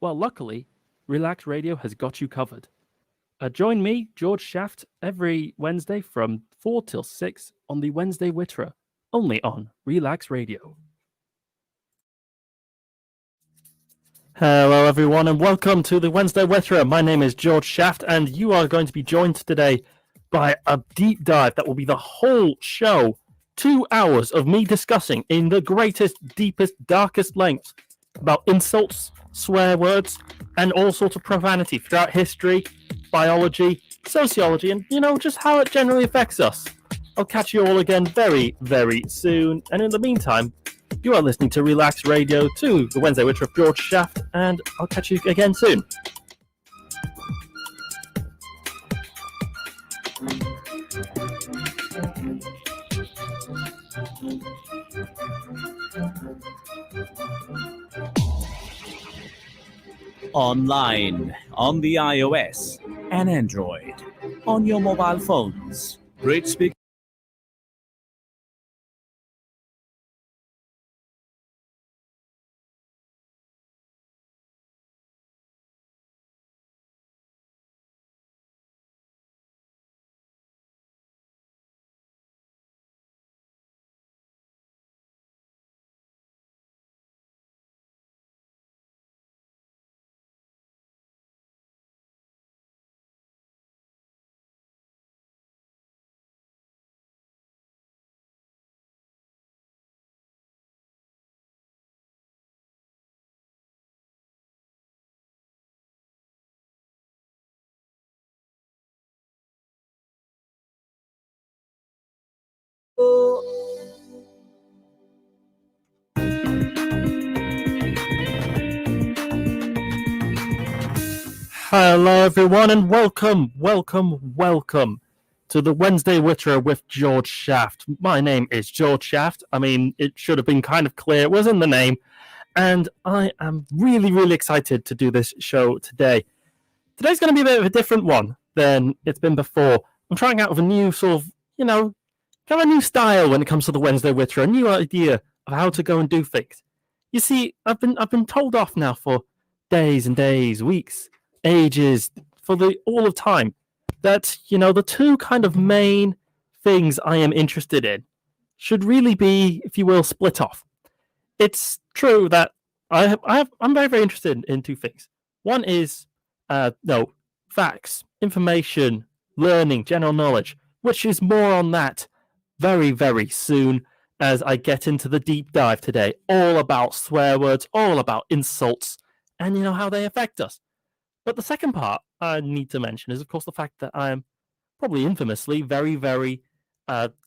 Well, luckily, Relaks Radio has got you covered. Join me, George Shaft, every Wednesday from 4 till 6 on the Wednesday Witterer, only on Relaks Radio. Hello, everyone, and welcome to the Wednesday Witterer. My name is George Shaft, and you are going to be joined today by a deep dive that will be the whole show. 2 hours of me discussing in the greatest, deepest, darkest lengths about insults, swear words, and all sorts of profanity throughout history, biology, sociology, and, just how it generally affects us. I'll catch you all again very, very soon, and in the meantime, you are listening to Relaks Radio 2, the Wednesday Witcher of George Shaft, and I'll catch you again soon. Online, on the iOS and Android, on your mobile phones. Great speak. Hello, everyone, and welcome to the Wednesday Witcher with George Shaft. My name is George Shaft. I mean, it should have been kind of clear. It was in the name. And I am really, really excited to do this show today. Today's going to be a bit of a different one than it's been before. I'm trying out with a new sort of, kind of a new style when it comes to the Wednesday Witcher, a new idea of how to go and do things. You see, I've been told off now for days and days, weeks, ages, for all of time, that, the two kind of main things I am interested in should really be, if you will, split off. It's true that I'm very, very interested in two things. One is, facts, information, learning, general knowledge, which is more on that very, very soon as I get into the deep dive today, all about swear words, all about insults, and how they affect us. But the second part I need to mention is, of course, the fact that I am probably infamously very, very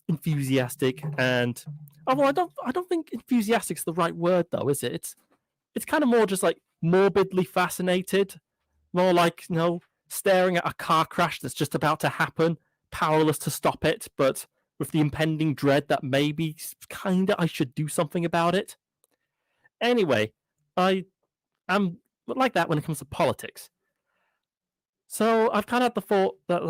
enthusiastic, and although I don't think enthusiastic is the right word, though, is it? It's kind of more just like morbidly fascinated, more like staring at a car crash that's just about to happen, powerless to stop it, but with the impending dread that maybe I should do something about it. Anyway, I am like that when it comes to politics. So I've kind of had the thought that,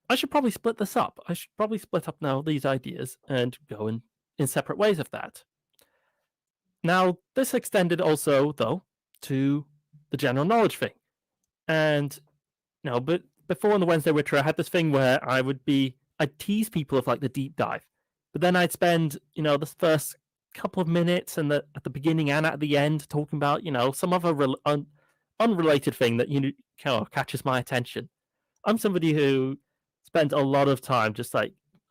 I should probably split this up. I should probably split up now these ideas and go in separate ways of that. Now, this extended also, though, to the general knowledge thing. And, but before on the Wednesday Witcher, I had this thing where I'd tease people with, the deep dive. But then I'd spend, the first couple of minutes and at the beginning and at the end talking about, some other unrelated thing that kind of catches my attention. I'm somebody who spent a lot of time just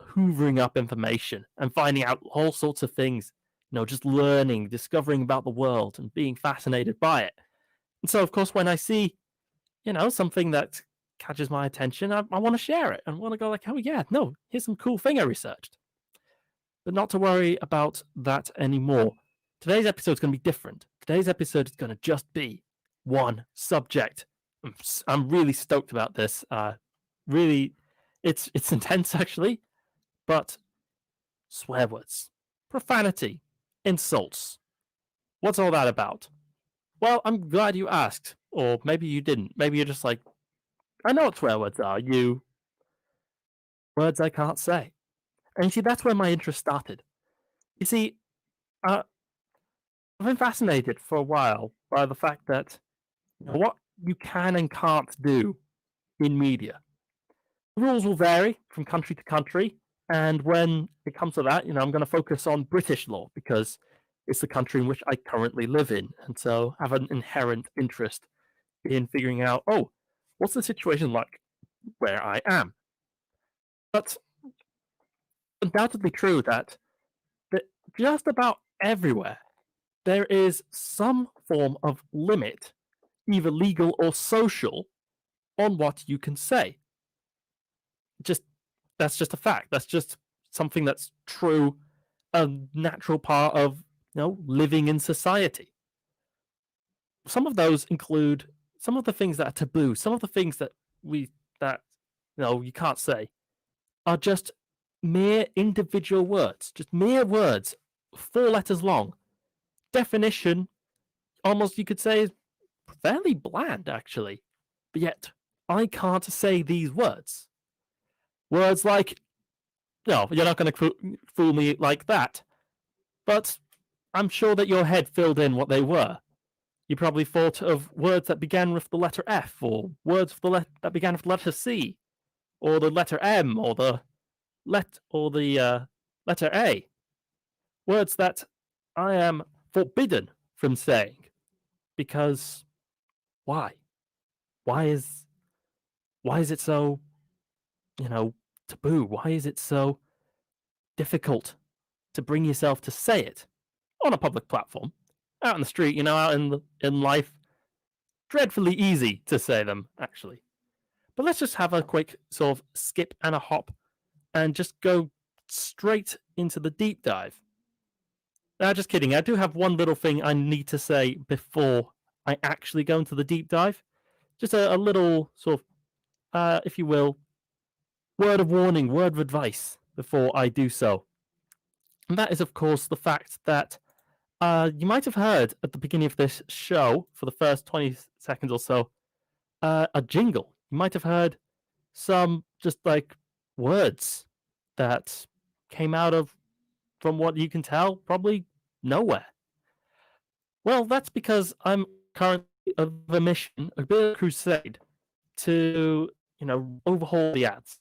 hoovering up information and finding out all sorts of things, just learning, discovering about the world and being fascinated by it. And so, of course, when I see, something that catches my attention, I want to share it and want to go oh yeah, no, here's some cool thing I researched. But not to worry about that anymore. Today's episode is going to be different. Today's episode is going to just be one subject. I'm really stoked about this. Really, it's intense actually, but swear words, profanity, insults. What's all that about? Well, I'm glad you asked, or maybe you didn't. Maybe you're just I know what swear words are. Words I can't say. And you see, that's where my interest started. You see, I've been fascinated for a while by the fact that what you can and can't do in media. The rules will vary from country to country, and when it comes to that, I'm going to focus on British law because it's the country in which I currently live in, and so have an inherent interest in figuring out, oh, what's the situation like where I am? But undoubtedly true that just about everywhere there is some form of limit, either legal or social, on what you can say. Just that's just a fact. That's just something that's true, a natural part of living in society. Some of those include some of the things that are taboo, some of the things that you can't say are just mere individual words, just mere words, 4 letters long. Definition, almost you could say, is fairly bland, actually. But yet, I can't say these words. Words like, no, you're not going to fool me like that. But I'm sure that your head filled in what they were. You probably thought of words that began with the letter F, or words that began with the letter C, or the letter M, or the letter A. Words that I am forbidden from saying because why? Why is it so taboo? Why is it so difficult to bring yourself to say it on a public platform, out in the street, out in life? Dreadfully easy to say them, actually. But let's just have a quick sort of skip and a hop and just go straight into the deep dive. Now, just kidding. I do have one little thing I need to say before I actually go into the deep dive. Just a little sort of, if you will, word of warning, word of advice before I do so. And that is, of course, the fact that you might have heard at the beginning of this show, for the first 20 seconds or so, a jingle. You might have heard some just like words that came out of, from what you can tell, probably nowhere. Well, that's because I'm currently of a mission, a bit of a crusade, to overhaul the ads.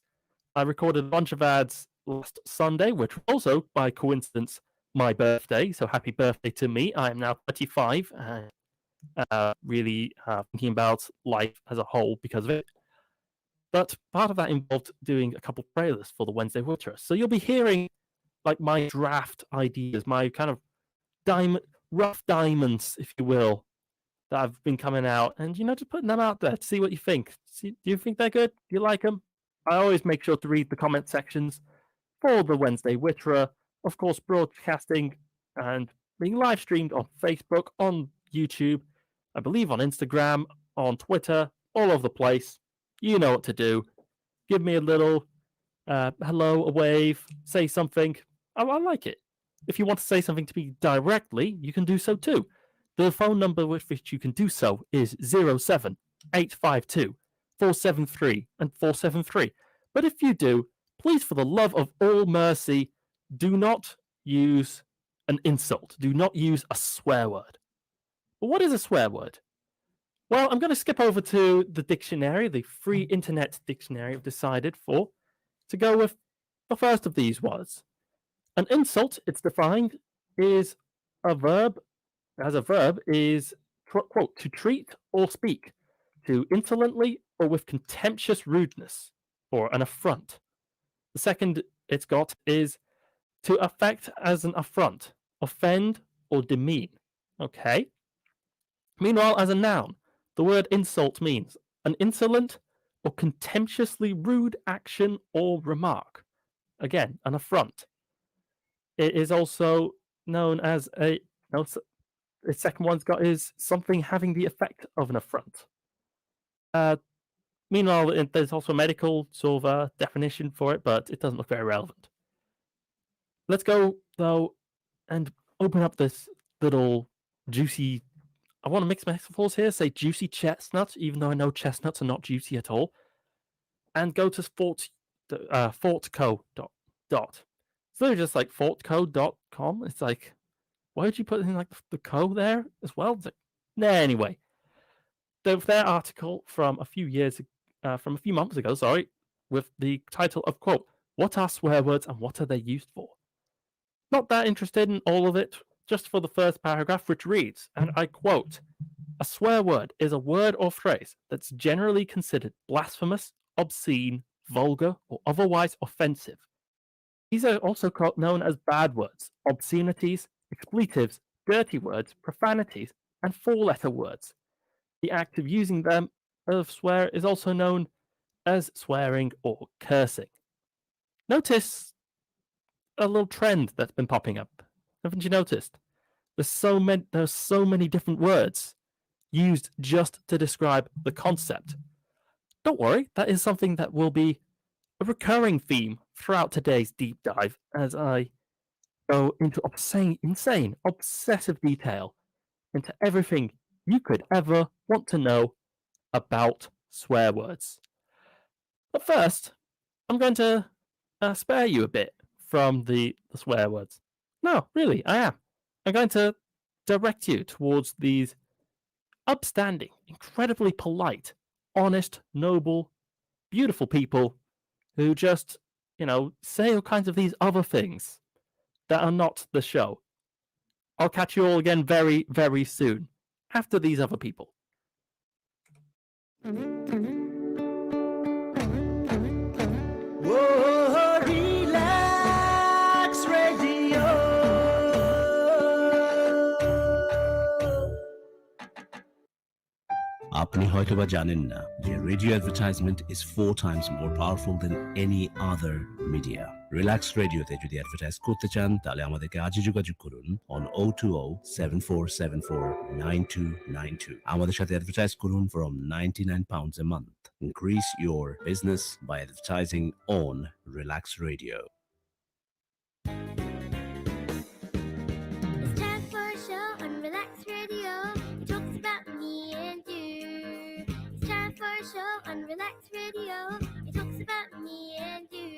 I recorded a bunch of ads last Sunday, which was also, by coincidence, my birthday. So happy birthday to me. I am now 35 and really thinking about life as a whole because of it. But part of that involved doing a couple trailers for the Wednesday Witterer. So you'll be hearing like my draft ideas, my kind of rough diamonds, if you will, that have been coming out, and just putting them out there to see what you think. Do you think they're good? Do you like them? I always make sure to read the comment sections for the Wednesday Witterer, of course, broadcasting and being live streamed on Facebook, on YouTube, I believe on Instagram, on Twitter, all over the place. You know what to do. Give me a little hello, a wave, say something. I like it. If you want to say something to me directly, you can do so too. The phone number with which you can do so is 07852 473 and 473. But if you do, please, for the love of all mercy, do not use an insult. Do not use a swear word. But what is a swear word? Well, I'm going to skip over to the dictionary, the free internet dictionary I've decided for, to go with the first of these words. An insult, it's defined, is a verb, is, quote, to treat or speak, to insolently or with contemptuous rudeness, or an affront. The second it's got is to affect as an affront, offend, or demean. Okay? Meanwhile, as a noun, the word insult means an insolent or contemptuously rude action or remark. Again, an affront. It is also known as the second one's got is something having the effect of an affront. Meanwhile, there's also a medical sort of definition for it, but it doesn't look very relevant. Let's go, though, and open up this little juicy, I want to mix metaphors here, say juicy chestnut, even though I know chestnuts are not juicy at all, and go to fortco. So just like fortco.com. It's like, why would you put in like the co there as well? It's like, nah, anyway. their article from a few months ago, with the title of quote, "What are swear words and what are they used for?" Not that interested in all of it, just for the first paragraph, which reads, and I quote, "A swear word is a word or phrase that's generally considered blasphemous, obscene, vulgar, or otherwise offensive. These are also known as bad words, obscenities, expletives, dirty words, profanities, and four-letter words. The act of using them of swear is also known as swearing or cursing." Notice a little trend that's been popping up. Haven't you noticed? There's so many different words used just to describe the concept. Don't worry, that is something that will be a recurring theme throughout today's deep dive as I go into insane, obsessive detail into everything you could ever want to know about swear words. But first, I'm going to spare you a bit from the swear words. No, really, I am. I'm going to direct you towards these upstanding, incredibly polite, honest, noble, beautiful people who just, say all kinds of these other things that are not the show. I'll catch you all again very, very soon after these other people. Whoa, Relax Radio. আপনি হয়তোবা জানেন না যে radio advertisement is 4 times more powerful than any other media. Relax রেডিওতে যদি advertise করতে চান তাহলে আমাদেরকে আজই যোগাযোগ করুন on 020-7474-9292. আমাদের সাথে অ্যাডভার্টাইজ করুন from £99 a month. Increase your business by advertising on Relax Radio. It's time for a show on Relax Radio. It talks about me and you. It's time for a show on Relax Radio. It talks about me and you.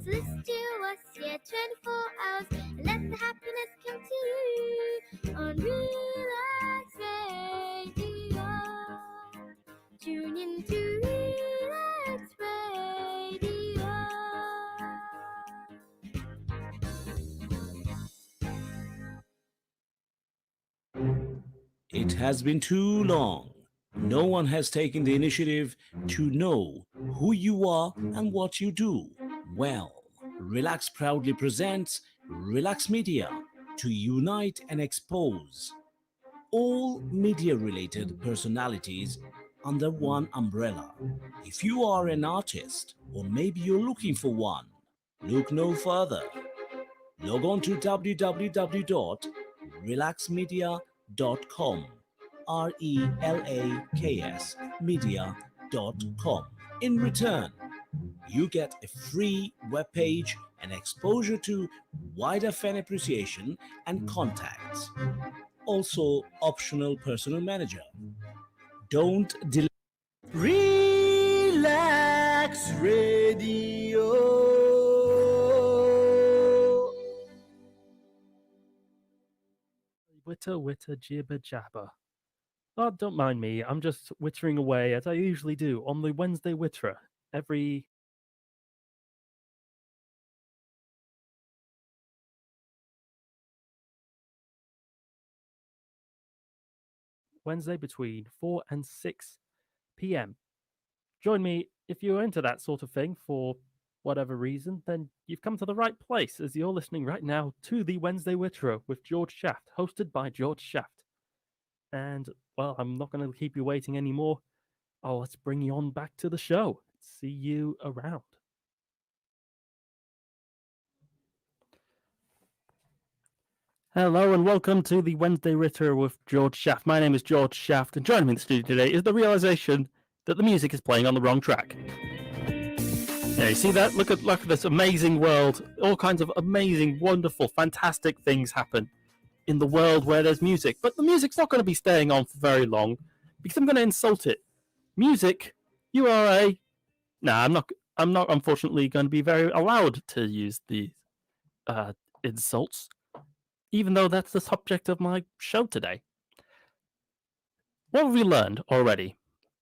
So listen to us, 24 hours, and let the happiness come to you on Relax Radio. Tune in to Relax Radio. It has been too long. No one has taken the initiative to know who you are and what you do. Well, Relax proudly presents Relax Media to unite and expose all media-related personalities under one umbrella. If you are an artist or maybe you're looking for one, look no further. Log on to www.relaxmedia.com, RELAKS media.com. In return, you get a free webpage and exposure to wider fan appreciation and contacts. Also, optional personal manager. Don't delay. Relax Radio. Witter, jibber, jabber. Oh, don't mind me. I'm just wittering away as I usually do on the Wednesday Witterer every Wednesday between 4 and 6 p.m. Join me if you're into that sort of thing for whatever reason, then you've come to the right place as you're listening right now to the Wednesday Witterer with George Shaft, hosted by George Shaft. And, well, I'm not going to keep you waiting anymore. Oh, let's bring you on back to the show. See you around. Hello and welcome to the Wednesday Witterer with George Shaft. My name is George Shaft, and joining me in the studio today is the realization that the music is playing on the wrong track. Yeah, you see that? Look at this amazing world. All kinds of amazing, wonderful, fantastic things happen in the world where there's music. But the music's not going to be staying on for very long because I'm going to insult it. Music, you are a... Nah, I'm not unfortunately going to be very allowed to use these insults, even though that's the subject of my show today. What have we learned already?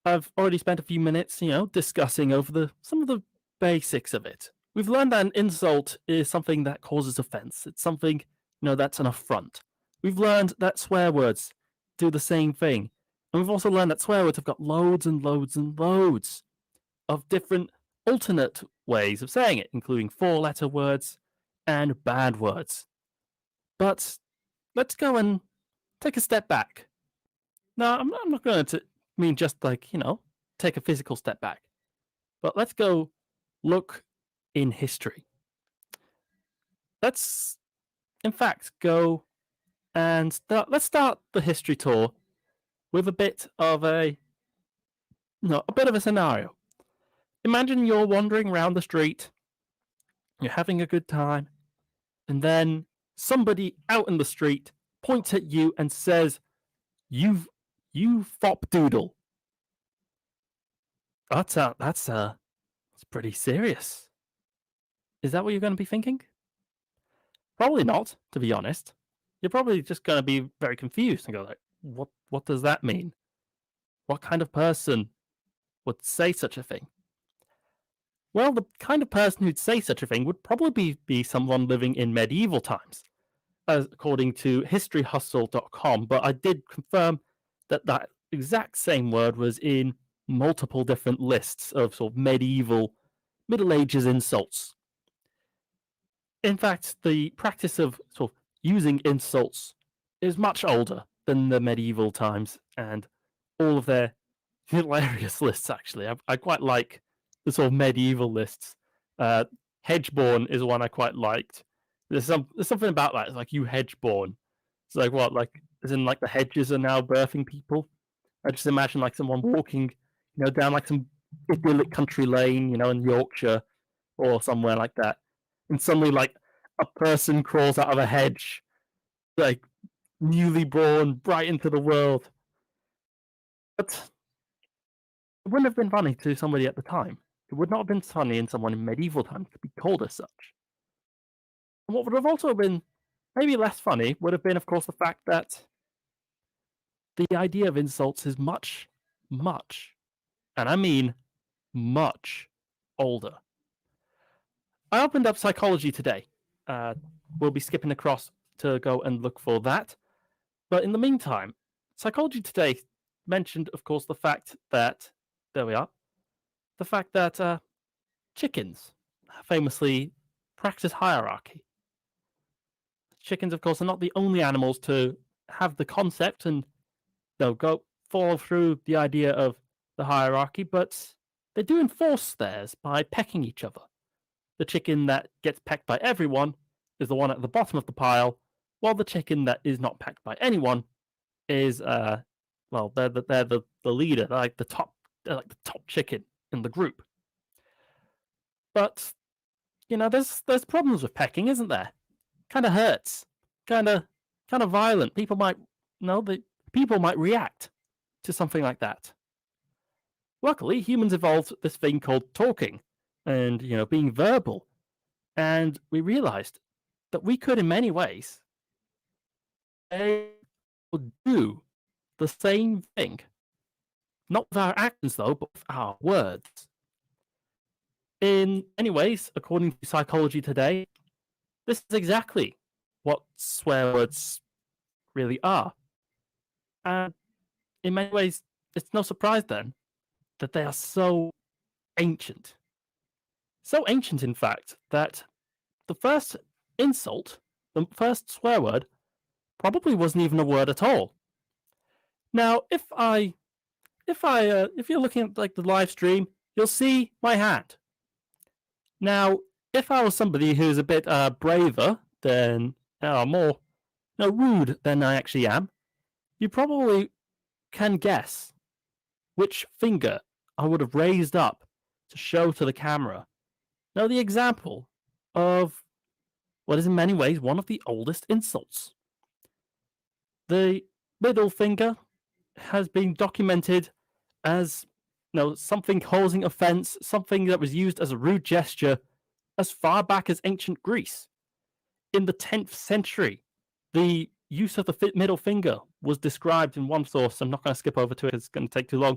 I've already spent a few minutes, discussing over some of the basics of it. We've learned that an insult is something that causes offense. It's something, that's an affront. We've learned that swear words do the same thing. And we've also learned that swear words have got loads and loads and loads of different alternate ways of saying it, including 4-letter words and bad words. But let's go and take a step back. No, I'm not going to mean just like, take a physical step back. But let's go look in history. Let's, in fact, go and let's start the history tour with a bit of a scenario. Imagine you're wandering around the street, you're having a good time, and then somebody out in the street points at you and says, you fop doodle. That's pretty serious. Is that what you're going to be thinking? Probably not, to be honest. You're probably just going to be very confused and go like, what does that mean? What kind of person would say such a thing? Well, the kind of person who'd say such a thing would probably be someone living in medieval times, according to historyhustle.com, but I did confirm that exact same word was in multiple different lists of sort of medieval, Middle Ages insults. In fact, the practice of sort of using insults is much older than the medieval times and all of their hilarious lists, actually. I quite like the sort of medieval lists. Hedgeborn is one I quite liked. There's something about that. It's like, you hedgeborn. It's like, what? Like, as in, like, the hedges are now birthing people? I just imagine, like, someone walking, down, like, some idyllic country lane, in Yorkshire or somewhere like that. And suddenly, like, a person crawls out of a hedge, like, newly born, bright into the world. But it wouldn't have been funny to somebody at the time. It would not have been funny in someone in medieval times to be called as such. And what would have also been maybe less funny would have been, of course, the fact that the idea of insults is much, much, and I mean much, older. I opened up Psychology Today. We'll be skipping across to go and look for that. But in the meantime, Psychology Today mentioned, of course, the fact that, there we are, the fact that chickens famously practice hierarchy. Chickens, of course, are not the only animals to have the concept and go follow through the idea of the hierarchy, but they do enforce theirs by pecking each other. The chicken that gets pecked by everyone is the one at the bottom of the pile, while the chicken that is not pecked by anyone is they're the leader, they're like the top chicken in the group. But there's problems with pecking, isn't there? Kind of hurts, kind of violent. People might react to something like that. Luckily, humans evolved this thing called talking and being verbal, and we realized that we could, in many ways, do the same thing. Not with our actions, though, but with our words. In many ways, according to Psychology Today, this is exactly what swear words really are. And in many ways, it's no surprise then that they are so ancient. So ancient, in fact, that the first insult, the first swear word, probably wasn't even a word at all. Now, if you're looking at like the live stream, you'll see my hand. Now, if I was somebody who's a bit braver than, more rude than I actually am, you probably can guess which finger I would have raised up to show to the camera. Now, the example of what is in many ways one of the oldest insults. The middle finger has been documented as something causing offense, something that was used as a rude gesture as far back as ancient Greece. In the 10th century, the use of the middle finger was described in one source. I'm not going to skip over to it. It's going to take too long.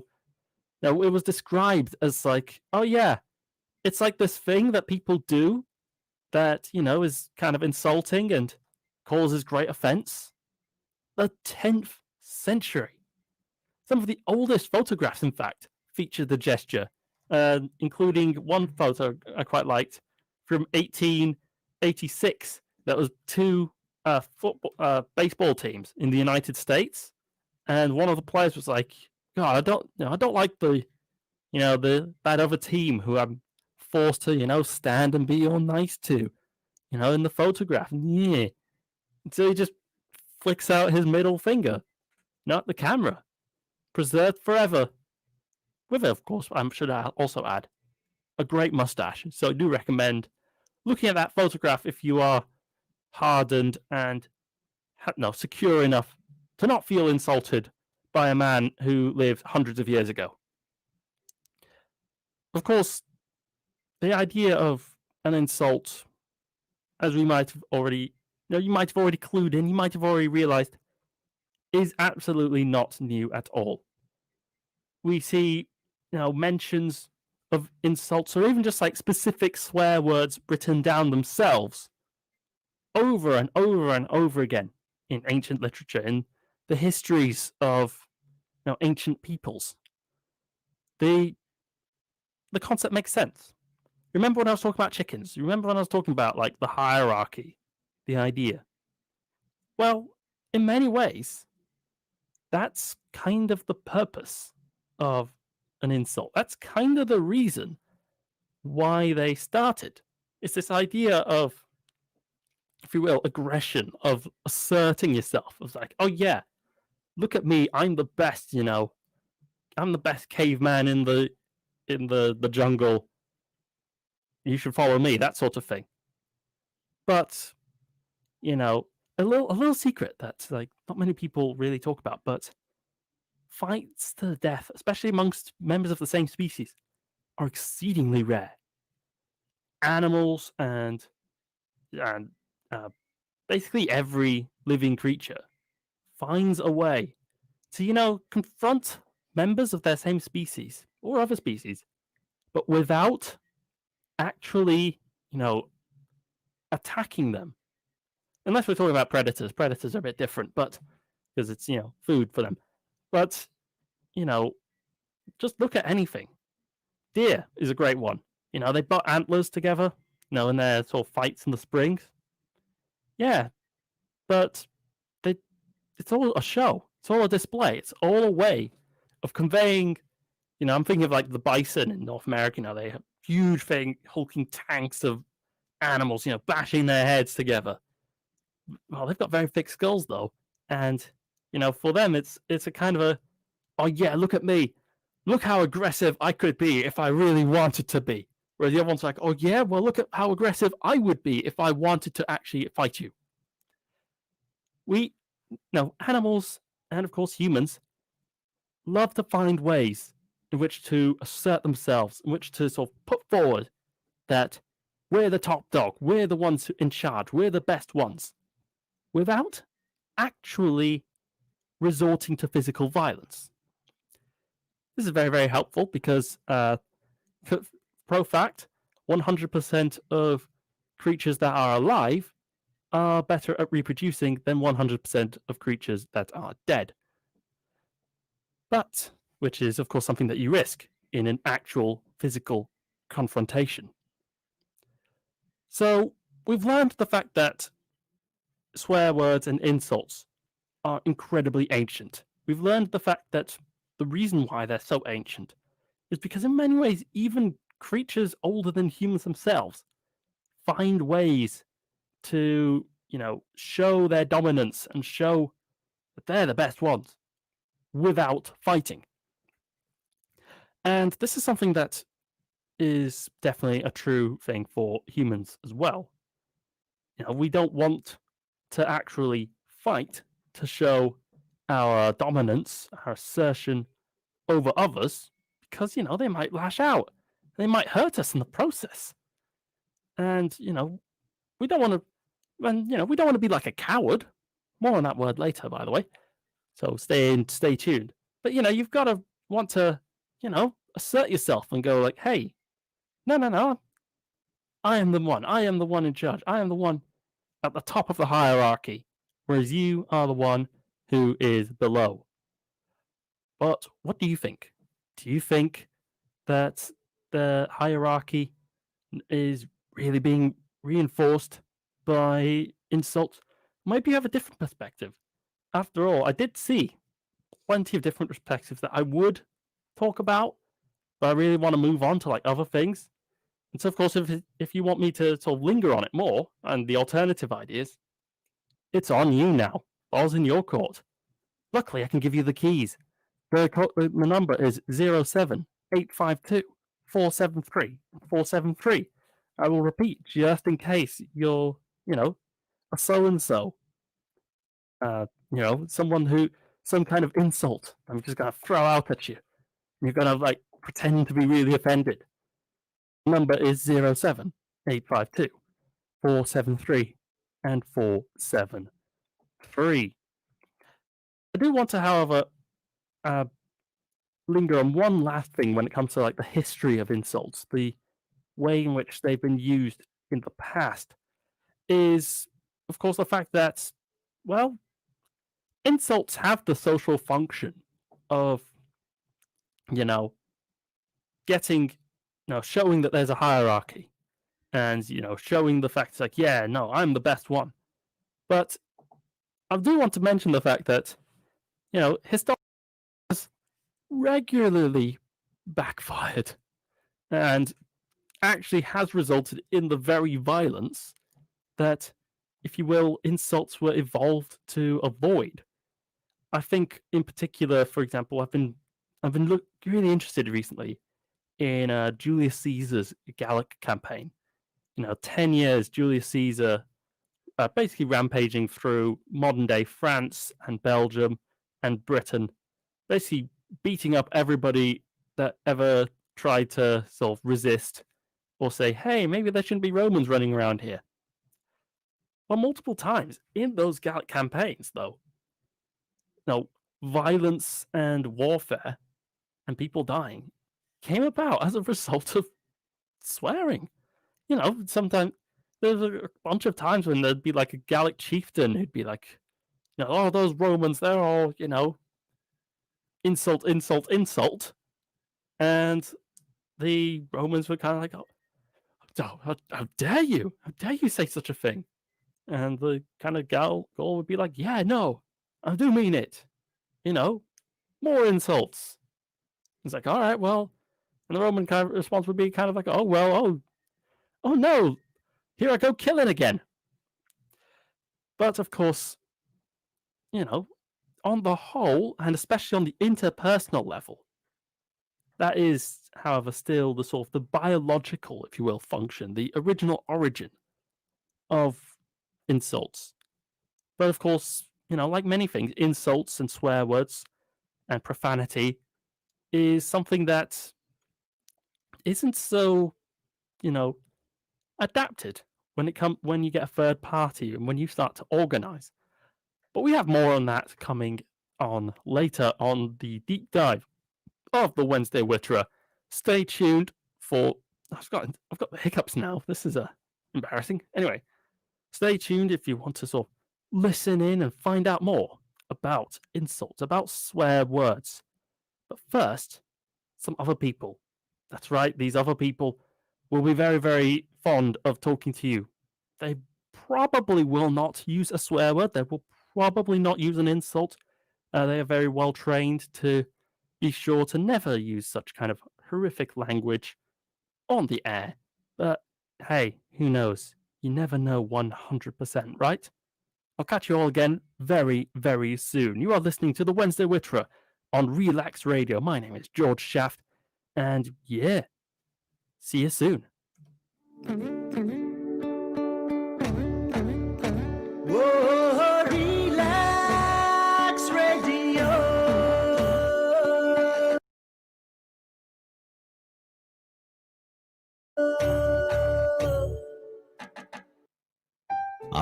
Now, it was described as like, oh yeah, it's like this thing that people do that, is kind of insulting and causes great offense. The 10th century. Some of the oldest photographs, in fact, featured the gesture, including one photo I quite liked from 1886. That was two baseball teams in the United States, and one of the players was like, "God, I don't like that other team who I'm forced to stand and be all nice to, in the photograph." Yeah, so he just flicks out his middle finger, not the camera. Preserved forever. With it, of course, I should also add a great mustache. So I do recommend looking at that photograph if you are hardened and secure enough to not feel insulted by a man who lived hundreds of years ago. Of course, the idea of an insult, as we might have already, you might have already clued in, you might have already realized, is absolutely not new at all. We see, mentions of insults or even just like specific swear words written down themselves over and over and over again in ancient literature, in the histories of ancient peoples. The concept makes sense. Remember when I was talking about chickens? Remember when I was talking about like the hierarchy, the idea? Well, in many ways, that's kind of the purpose of an insult. That's kind of the reason why they started. It's this idea of, if you will, aggression, of asserting yourself. It's like, oh yeah, look at me, I'm the best, I'm the best caveman in the jungle. You should follow me, that sort of thing. But, a little secret that like not many people really talk about, but fights to the death, especially amongst members of the same species, are exceedingly rare. Animals and basically every living creature finds a way to, confront members of their same species or other species, but without actually, attacking them. Unless we're talking about predators. Predators are a bit different, but because it's, food for them. But, just look at anything. Deer is a great one. They butt antlers together, in their sort of fights in the spring. Yeah, but it's all a show. It's all a display. It's all a way of conveying, I'm thinking of like the bison in North America. They have huge thing, hulking tanks of animals, bashing their heads together. Well, they've got very thick skulls though. And, for them, it's a kind of a, oh yeah, look at me. Look how aggressive I could be if I really wanted to be. Whereas the other one's like, oh yeah, well, look at how aggressive I would be if I wanted to actually fight you. Animals, and of course humans, love to find ways in which to assert themselves, in which to sort of put forward that we're the top dog, we're the ones in charge, we're the best ones, without actually resorting to physical violence. This is very, very helpful because, pro fact, 100% of creatures that are alive are better at reproducing than 100% of creatures that are dead. But, which is, of course, something that you risk in an actual physical confrontation. So, we've learned the fact that swear words and insults are incredibly ancient. We've learned the fact that the reason why they're so ancient is because in many ways, even creatures older than humans themselves find ways to, show their dominance and show that they're the best ones without fighting. And this is something that is definitely a true thing for humans as well. We don't want to actually fight to show our dominance, our assertion over others, because, they might lash out. They might hurt us in the process. And, we don't want to, we don't want to be like a coward. More on that word later, by the way. So stay tuned. But you've got to want to, assert yourself and go like, hey, no, I am the one. I am the one in charge. I am the one at the top of the hierarchy, whereas you are the one who is below. But what do you think? Do you think that the hierarchy is really being reinforced by insults? Maybe you have a different perspective. After all, I did see plenty of different perspectives that I would talk about, but I really want to move on to like other things. And so, of course, if you want me to sort of linger on it more and the alternative ideas, it's on you now. Ball's in your court. Luckily, I can give you the keys. The number is 07852 473 473. I will repeat just in case you're, a so and so. Some kind of insult I'm just going to throw out at you. You're going to like pretend to be really offended. Number is 07852 473 and 473. I do want to, however, linger on one last thing when it comes to like the history of insults, the way in which they've been used in the past, is of course the fact that, well, insults have the social function of, getting, showing that there's a hierarchy and, showing the fact like, yeah, no, I'm the best one. But I do want to mention the fact that, history has regularly backfired and actually has resulted in the very violence that, if you will, insults were evolved to avoid. I think, in particular, for example, I've been really interested recently in Julius Caesar's Gallic campaign. 10 years Julius Caesar basically rampaging through modern day France and Belgium and Britain, basically beating up everybody that ever tried to sort of resist or say, hey, maybe there shouldn't be Romans running around here. Well, multiple times in those Gallic campaigns, though, violence and warfare and people dying came about as a result of swearing. Sometimes there's a bunch of times when there'd be like a Gallic chieftain who'd be like, oh, those Romans, they're all, insult, insult, insult. And the Romans were kind of like, oh, how dare you? How dare you say such a thing? And the kind of Gaul would be like, yeah, no, I do mean it. More insults. It's like, all right, well, and the Roman kind of response would be kind of like, oh, well, oh no, here I go killing again. But of course, on the whole, and especially on the interpersonal level, that is, however, still the sort of the biological, if you will, function, the original origin of insults. But of course, like many things, insults and swear words and profanity is something that isn't so, adapted when you get a third party and when you start to organize. But we have more on that coming on later on the deep dive of the Wednesday Witterer. Stay tuned for. I've got the hiccups now. This is embarrassing. Anyway, stay tuned if you want to sort of listen in and find out more about insults, about swear words. But first, some other people. That's right, these other people will be very, very fond of talking to you. They probably will not use a swear word. They will probably not use an insult. They are very well trained to be sure to never use such kind of horrific language on the air. But hey, who knows? You never know 100%, right? I'll catch you all again very, very soon. You are listening to the Wednesday Witterer on Relaks Radio. My name is George Shaft, and yeah, see you soon. Whoa, Relaks Radio.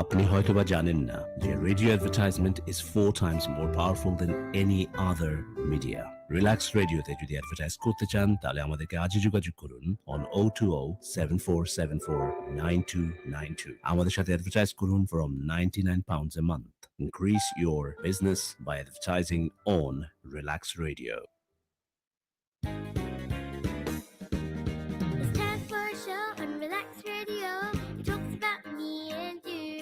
আপনি হয়তোবা জানেন না যে radio advertisement is 4 times more powerful than any other media. Relax রেডিওতে যদি advertise করতে চান তাহলে আমাদেরকে আজই যোগাযোগ করুন on 020-7474-9292 আমাদের সাথে অ্যাডভার্টাইজ করুন from £99 a month. Increase your business by advertising on Relax Radio. It's time for a show on Relax Radio. It talks about me and you.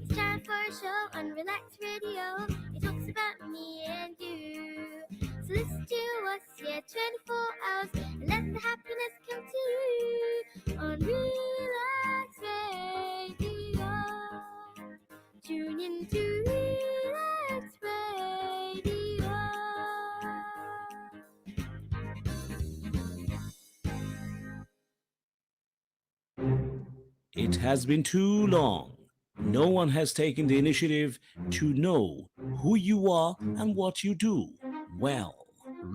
It's time for a show on Relax Radio. It talks about me and you. So listen to us, 24 hours, and let the happiness come to you on Relax Radio. Tune in to Relax Radio. It has been too long. No one has taken the initiative to know who you are and what you do. Well,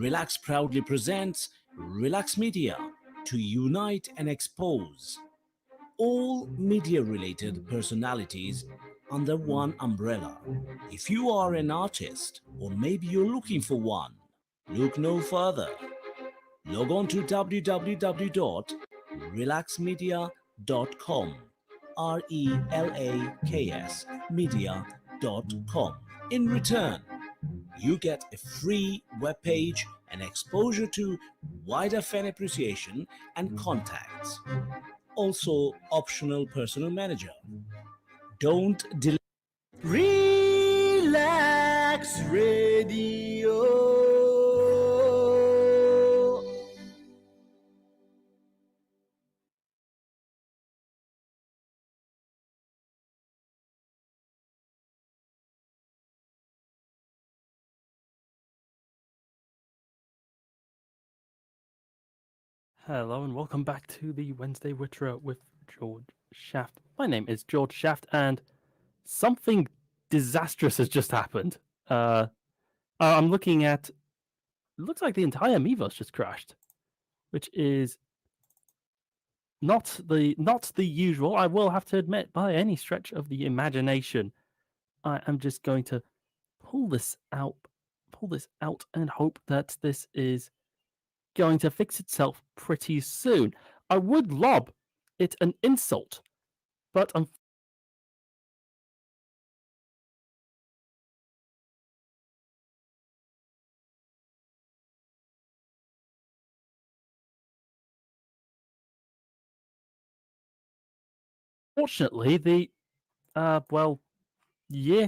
Relax proudly presents Relax Media to unite and expose all media-related personalities under one umbrella. If you are an artist or maybe you're looking for one, look no further. Log on to www.relaxmedia.com, RELAKS media.com. In return, you get a free webpage and exposure to wider fan appreciation and contacts. Also, optional personal manager. Don't delay. Relax Radio. Hello and welcome back to the Wednesday Witterer with George Shaft. My name is George Shaft, and something disastrous has just happened. I'm looking at. It looks like the entire Mevo's just crashed, which is not the usual. I will have to admit, by any stretch of the imagination. I am just going to pull this out, and hope that this is going to fix itself pretty soon. I would lob it an insult, but unfortunately, the well, yeah,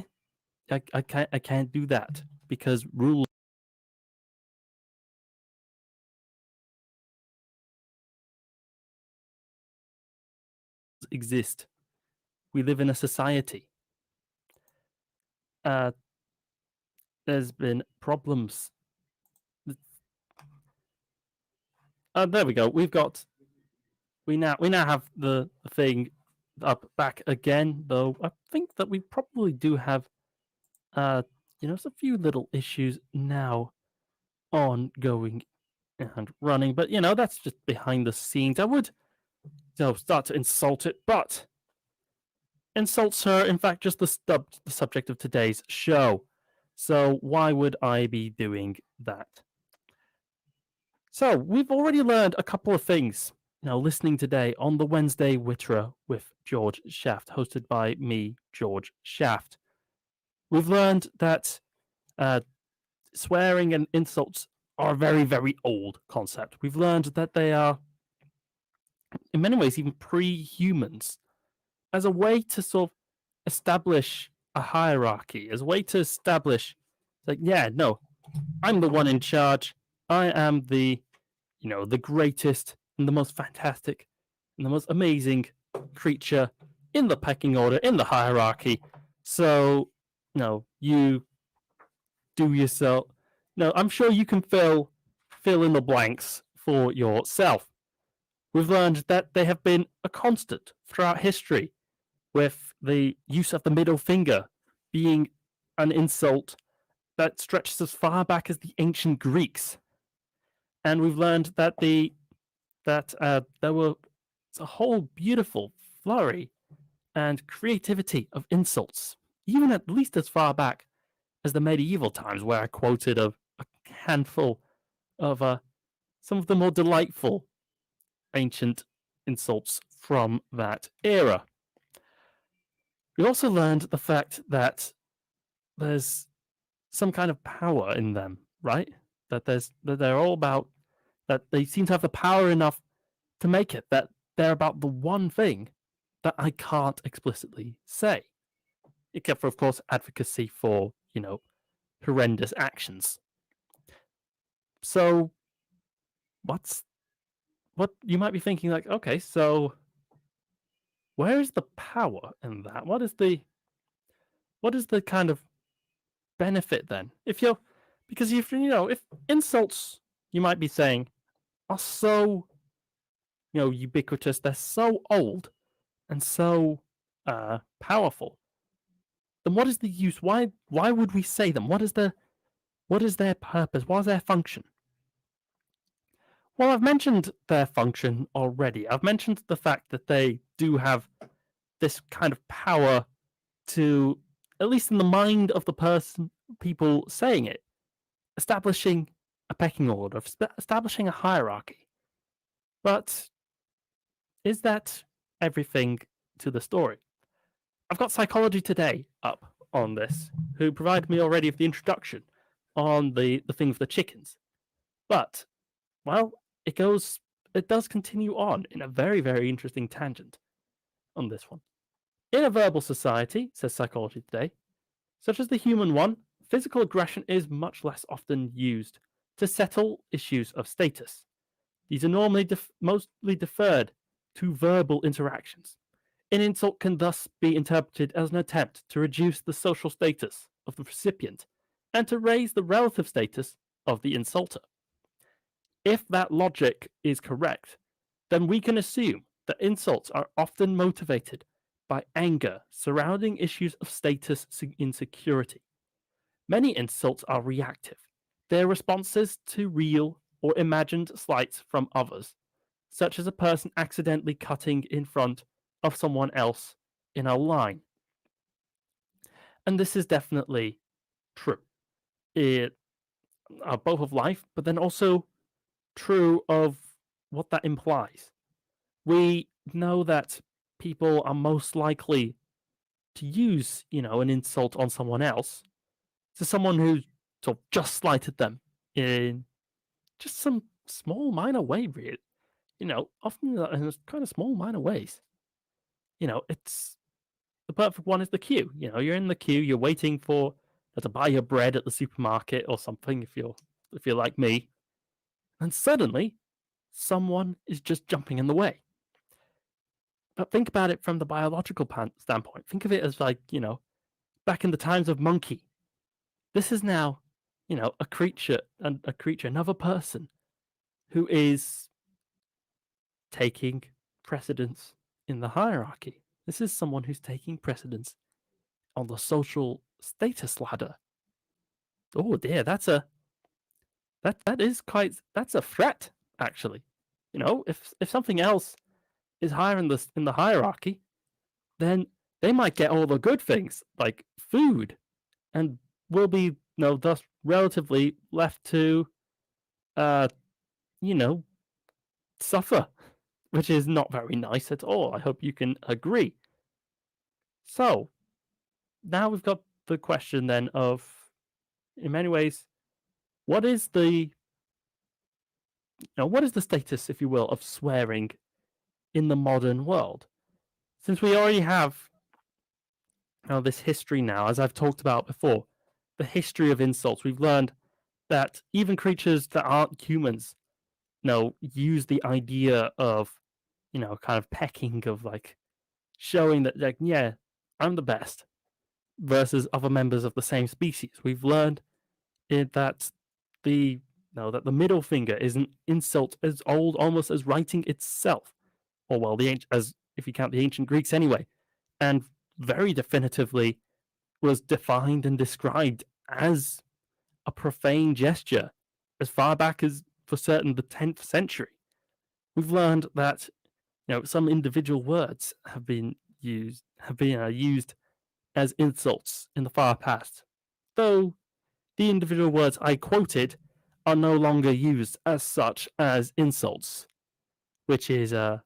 I can't do that because rules exist. We live in a society. There's been problems. There we go. We now have the thing up back again, though I think that we probably do have there's a few little issues now ongoing and running, but that's just behind the scenes. I would start to insult it, but insults are in fact just the subject of today's show. So why would I be doing that? So we've already learned a couple of things listening today on the Wednesday Witterer with George Shaft, hosted by me, George Shaft. We've learned that swearing and insults are a very, very old concept. We've learned that they are, in many ways, even pre-humans, as a way to sort of establish a hierarchy, as a way to establish, I'm the one in charge. I am the greatest and the most fantastic and the most amazing creature in the pecking order, in the hierarchy. So, you do yourself. No, I'm sure you can fill in the blanks for yourself. We've learned that they have been a constant throughout history, with the use of the middle finger being an insult that stretches as far back as the ancient Greeks. And we've learned that there were a whole beautiful flurry and creativity of insults, even at least as far back as the medieval times, where I quoted a handful of some of the more delightful ancient insults from that era. We also learned the fact that there's some kind of power in them, right? That they're all about, that they seem to have the power enough to make it that they're about the one thing that I can't explicitly say, except for, of course, advocacy for, horrendous actions. So, what you might be thinking, like, okay, so where is the power in that? What is the kind of benefit then? Because if insults, you might be saying, are so ubiquitous, they're so old and so powerful, then what is the use? Why would we say them? What is their purpose? What is their function? Well, I've mentioned their function already. I've mentioned the fact that they do have this kind of power to, at least in the mind of the people saying it, establishing a pecking order, establishing a hierarchy. But is that everything to the story? I've got Psychology Today up on this, who provided me already with the introduction on the thing with the chickens. But, well, it does continue on in a very, very interesting tangent on this one. In a verbal society, says Psychology Today, such as the human one, physical aggression is much less often used to settle issues of status. These are normally mostly deferred to verbal interactions. An insult can thus be interpreted as an attempt to reduce the social status of the recipient and to raise the relative status of the insulter. If that logic is correct, then we can assume that insults are often motivated by anger surrounding issues of status insecurity. Many insults are reactive. They're responses to real or imagined slights from others, such as a person accidentally cutting in front of someone else in a line. And this is definitely true. Both of life, but then also true of what that implies. We know that people are most likely to use, an insult on someone else to someone who sort of just slighted them in just some small, minor way, really. Often in kind of small, minor ways. It's the perfect one is the queue. You're in the queue, you're waiting to buy your bread at the supermarket or something if you're like me, and suddenly someone is just jumping in the way. But think about it from the biological standpoint. Think of it as like, back in the times of Monkey. This is now, a creature, another person who is taking precedence in the hierarchy. This is someone who's taking precedence on the social status ladder. Oh dear, that's a threat, actually. If something else is higher in the hierarchy, then they might get all the good things like food, and will be thus relatively left to suffer, which is not very nice at all. I hope you can agree. So now we've got the question then of, in many ways, what is the status, if you will, of swearing in the modern world? Since we already have this history now, as I've talked about before, the history of insults, we've learned that even creatures that aren't humans, use the idea of, kind of pecking, of like showing that, like, yeah, I'm the best, versus other members of the same species. We've learned that the middle finger is an insult as old almost as writing itself, or well, as if you count the ancient Greeks anyway, and very definitively was defined and described as a profane gesture as far back as, for certain, the 10th century. We've learned that some individual words have been have been used as insults in the far past, though the individual words I quoted are no longer used as such as insults, which is, in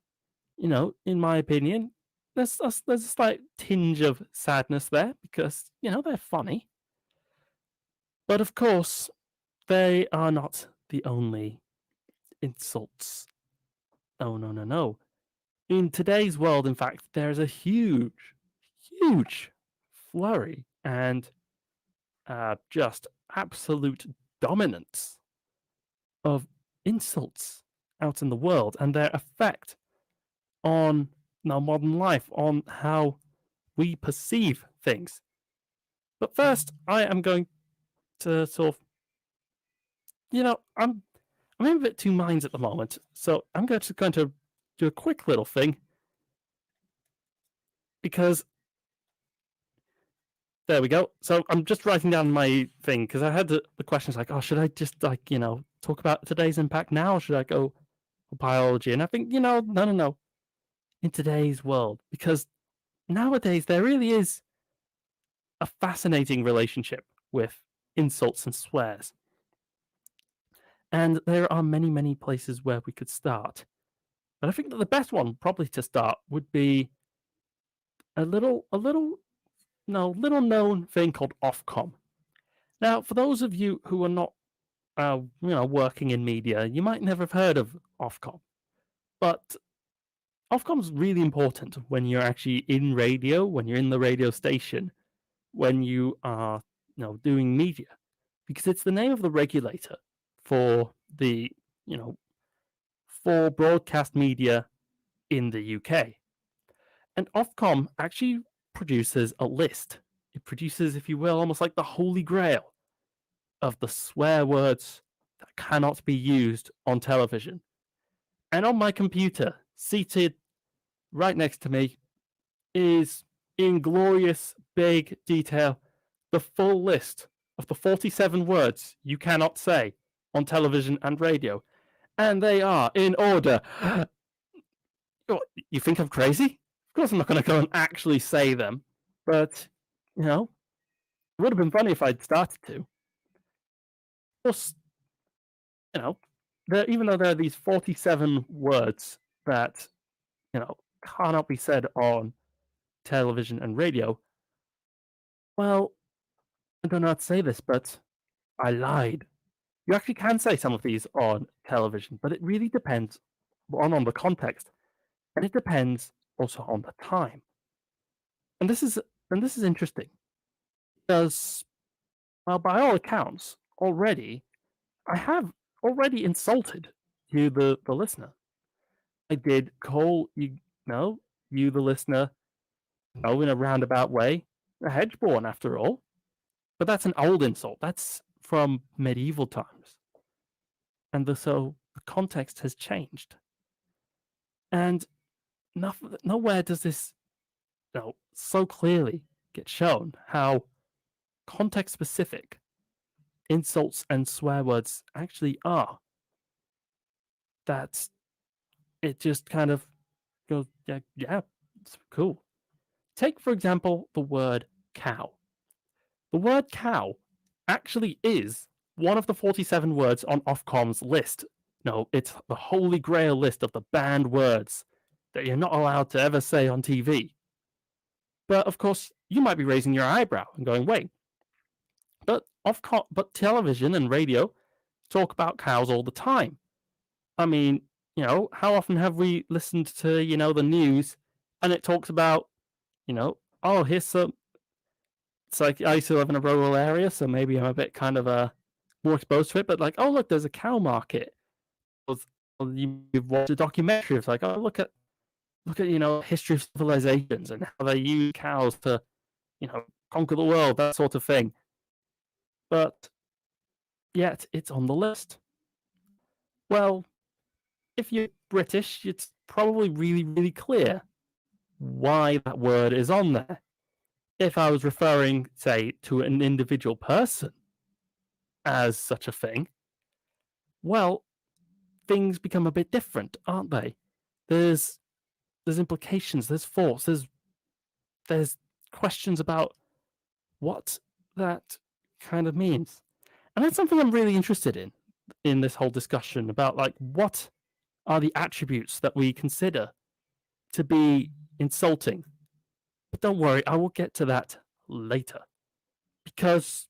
my opinion, there's a slight tinge of sadness there because, they're funny. But of course, they are not the only insults. Oh, no, no, no. In today's world, in fact, there's a huge, huge flurry and just absolute dominance of insults out in the world and their effect on our modern life, on how we perceive things. But first, I am going to sort of, I'm in a bit two minds at the moment, so I'm just going to do a quick little thing because there we go. So I'm just writing down my thing because I had the questions like, oh, should I just talk about today's impact now, or should I go for biology? And I think no. In today's world, because nowadays there really is a fascinating relationship with insults and swears. And there are many, many places where we could start. But I think that the best one probably to start would be a little known thing called Ofcom. Now, for those of you who are not working in media, you might never have heard of Ofcom. But Ofcom's really important when you're actually in radio, when you're in the radio station, when you are doing media, because it's the name of the regulator for the for broadcast media in the UK. And Ofcom actually produces a list. It produces, if you will, almost like the holy grail of the swear words that cannot be used on television. And on my computer, seated right next to me, is in glorious big detail the full list of the 47 words you cannot say on television and radio. And they are in order. You think I'm crazy? Of course I'm not going to go and actually say them. But, it would have been funny if I'd started to. Plus, even though there are these 47 words that, cannot be said on television and radio, well, I don't know how to say this, but I lied. You actually can say some of these on television, but it really depends on the context, and it depends also on the time. And this is interesting because, well, by all accounts, I have already insulted you, the listener. I did call you, you, the listener, in a roundabout way, a hedgeborn after all. But that's an old insult. That's from medieval times. And so the context has changed. And nowhere does this so clearly get shown how context specific insults and swear words actually are. That it just kind of goes, yeah, it's cool. Take, for example, the word cow. The word cow actually is one of the 47 words on Ofcom's list. No, it's the holy grail list of the banned words that you're not allowed to ever say on TV. But of course, you might be raising your eyebrow and going, wait, but television and radio talk about cows all the time. I mean, how often have we listened to, the news and it talks about, oh, here's some. It's like I used to live in a rural area, so maybe I'm a bit kind of more exposed to it. But like, oh look, there's a cow market. Or you've watched a documentary. It's like, oh look at history of civilizations and how they use cows to conquer the world, that sort of thing. But yet it's on the list. Well, if you're British, it's probably really, really clear why that word is on there. If I was referring, say, to an individual person as such a thing, well, things become a bit different, aren't they? There's implications, there's thoughts, there's there's questions about what that kind of means. And that's something I'm really interested in this whole discussion about, like, what are the attributes that we consider to be insulting. But don't worry, I will get to that later. Because,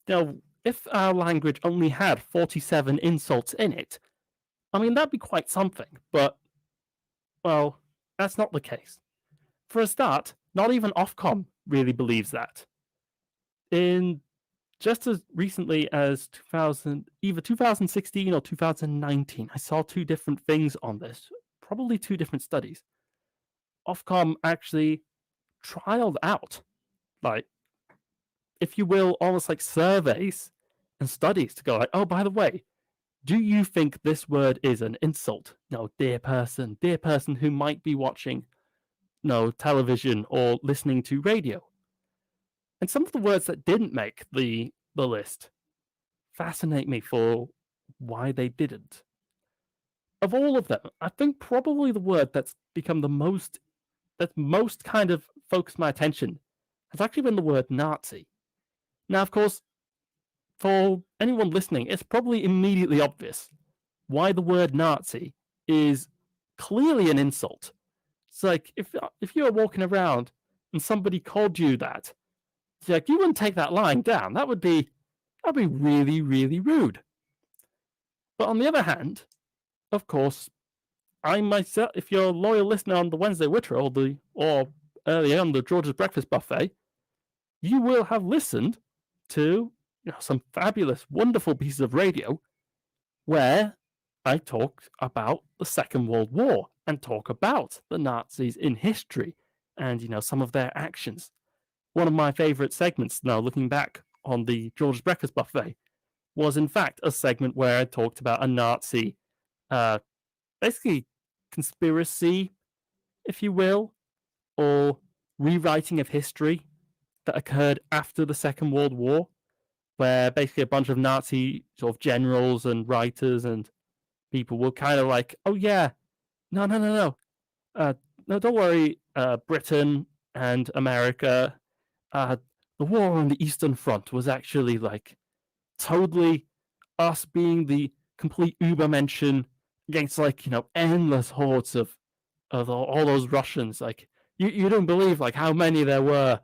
if our language only had 47 insults in it, I mean, that'd be quite something. But, well, that's not the case. For a start, not even Ofcom really believes that. In just as recently as either 2016 or 2019, I saw two different things on this, probably two different studies. Ofcom actually trialed out, like, if you will, almost like surveys and studies to go like, oh, by the way, do you think this word is an insult? No, dear person who might be watching television or listening to radio. And some of the words that didn't make the list fascinate me for why they didn't. Of all of them, I think probably the word that's become that's most kind of focused my attention has actually been the word Nazi. Now, of course, for anyone listening, it's probably immediately obvious why the word Nazi is clearly an insult. It's like, if you were walking around and somebody called you that, it's like, you wouldn't take that lying down. That'd be really, really rude. But on the other hand, of course, I myself, if you're a loyal listener on the Wednesday Witterer or earlier on the George's Breakfast Buffet, you will have listened to some fabulous, wonderful pieces of radio where I talk about the Second World War and talk about the Nazis in history and some of their actions. One of my favorite segments now, looking back on the George's Breakfast Buffet, was in fact a segment where I talked about a Nazi, basically conspiracy, if you will, or rewriting of history that occurred after the Second World War, where basically a bunch of Nazi sort of generals and writers and people were kind of like, oh yeah, no, don't worry, Britain and America, the war on the Eastern Front was actually like totally us being the complete Übermenschen against endless hordes of all those Russians. Like you don't believe like how many there were,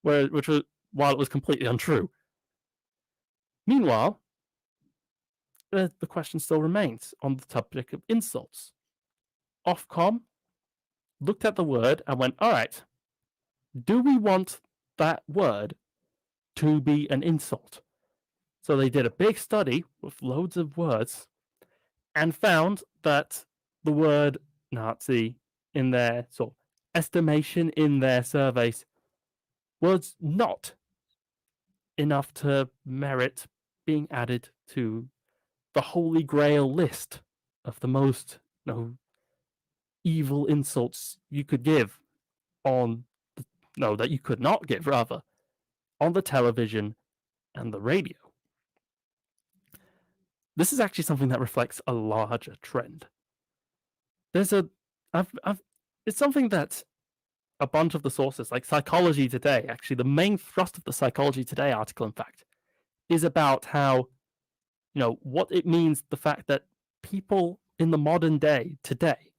which was, while it was completely untrue. Meanwhile, the question still remains on the topic of insults. Ofcom looked at the word and went, all right, do we want that word to be an insult? So they did a big study with loads of words and found that the word Nazi in their sort of estimation in their surveys was not enough to merit being added to the Holy Grail list of the most evil insults you could give that you could not give, rather, on the television and the radio. This is actually something that reflects a larger trend. It's something that a bunch of the sources, like Psychology Today, actually the main thrust of the Psychology Today article, in fact, is about how, what it means, the fact that people in the modern day today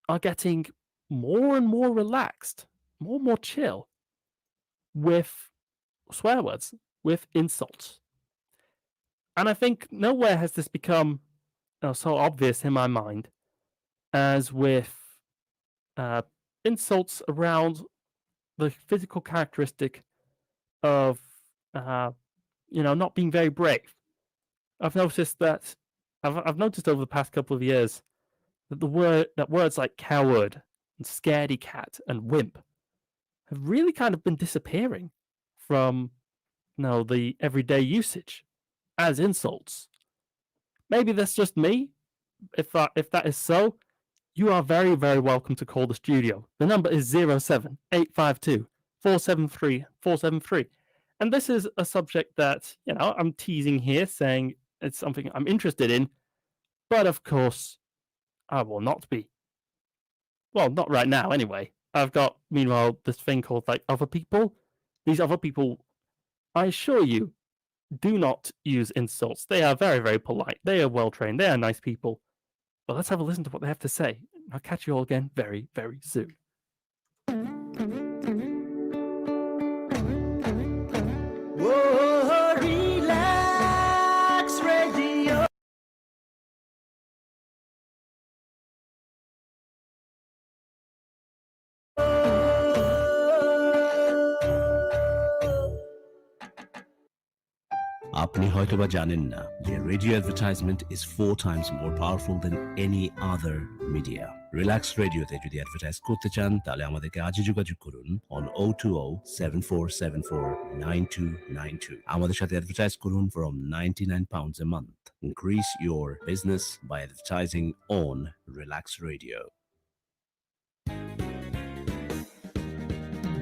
are getting more and more relaxed, more and more chill with swear words, with insults. And I think nowhere has this become so obvious in my mind as with insults around the physical characteristic of, not being very brave. I've noticed that, I've noticed over the past couple of years that words like coward and scaredy cat and wimp have really kind of been disappearing from the everyday usage as insults. Maybe that's just me. If that is so, you are very, very welcome to call the studio. The number is 07852 473 473. And this is a subject that, I'm teasing here, saying it's something I'm interested in, but of course, I will not be. Well, not right now, anyway. I've got, meanwhile, this thing called like other people. These other people, I assure you, do not use insults. They are very, very polite. They are well trained. They are nice people. But let's have a listen to what they have to say. I'll catch you all again very, very soon. Whoa, relax, radio. আপনি হয়তোবা জানেন না যে radio advertisement is 4 times more powerful than any other media. Relax রেডিওতে যদি advertise করতে চান তাহলে আমাদেরকে আজই যোগাযোগ করুন on 020-7474-9292 আমাদের সাথে অ্যাডভার্টাইজ করুন from £99 a month. Increase your business by advertising on Relax Radio.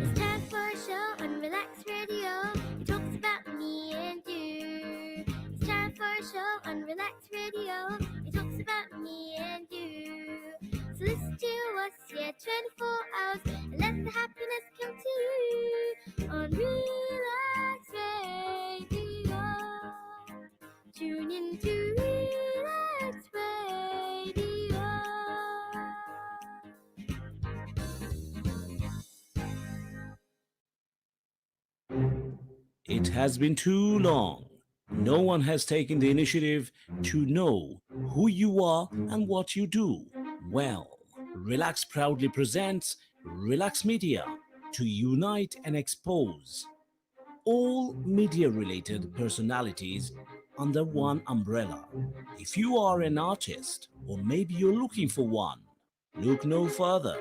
It's time for a show on Relax Radio. It talks about me and you. It's time for a show on Relax Radio. It talks about me and you. So listen to us, 24 hours, and let the happiness come to you on Relax Radio. Tune in to Relax Radio. It has been too long. No one has taken the initiative to know who you are and what you do. Well, Relax proudly presents Relax Media to unite and expose all media-related personalities under one umbrella. If you are an artist or maybe you're looking for one, look no further.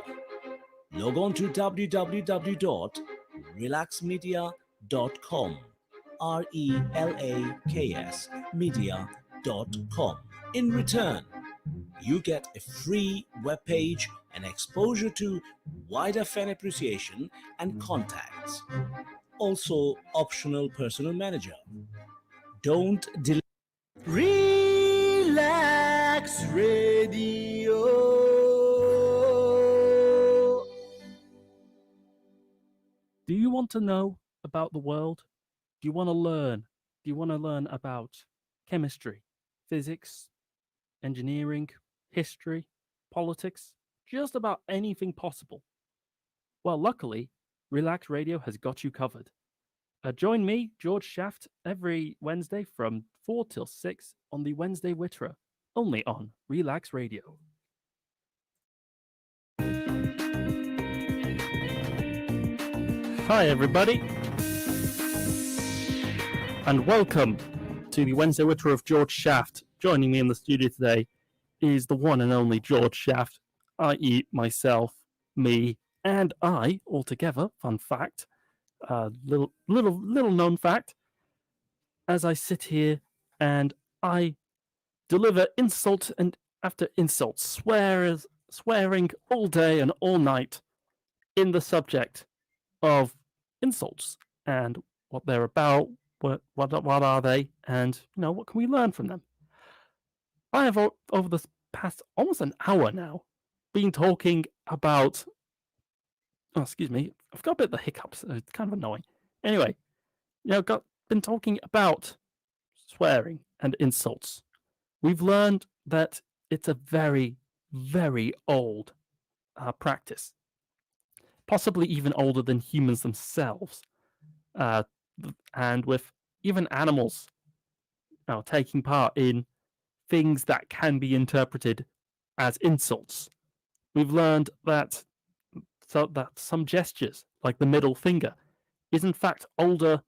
Log on to www.relaxmedia.com, RELAKS media.com. In return, you get a free webpage and exposure to wider fan appreciation and contacts. Also, optional personal manager. Don't delay. Relax Radio. Do you want to know about the world? Do you want to learn? Do you want to learn about chemistry, physics, engineering, history, politics, just about anything possible? Well, luckily, Relax Radio has got you covered. Join me, George Shaft, every Wednesday from 4 till 6 on the Wednesday Witterer, only on Relax Radio. Hi, everybody, and welcome to the Wednesday Witterer of George Shaft. Joining me in the studio today is the one and only George Shaft, i.e., myself, me, and I all together. Fun fact, little known fact. As I sit here and I deliver insult and after insult, swearing all day and all night in the subject of insults and what they're about, what are they, and what can we learn from them. I have over the past almost an hour now been talking about. Oh, excuse me, I've got a bit of the hiccups. It's kind of annoying. Anyway, been talking about swearing and insults. We've learned that it's a very, very old practice. Possibly even older than humans themselves, and with even animals taking part in things that can be interpreted as insults. We've learned that some gestures, like the middle finger, is in fact older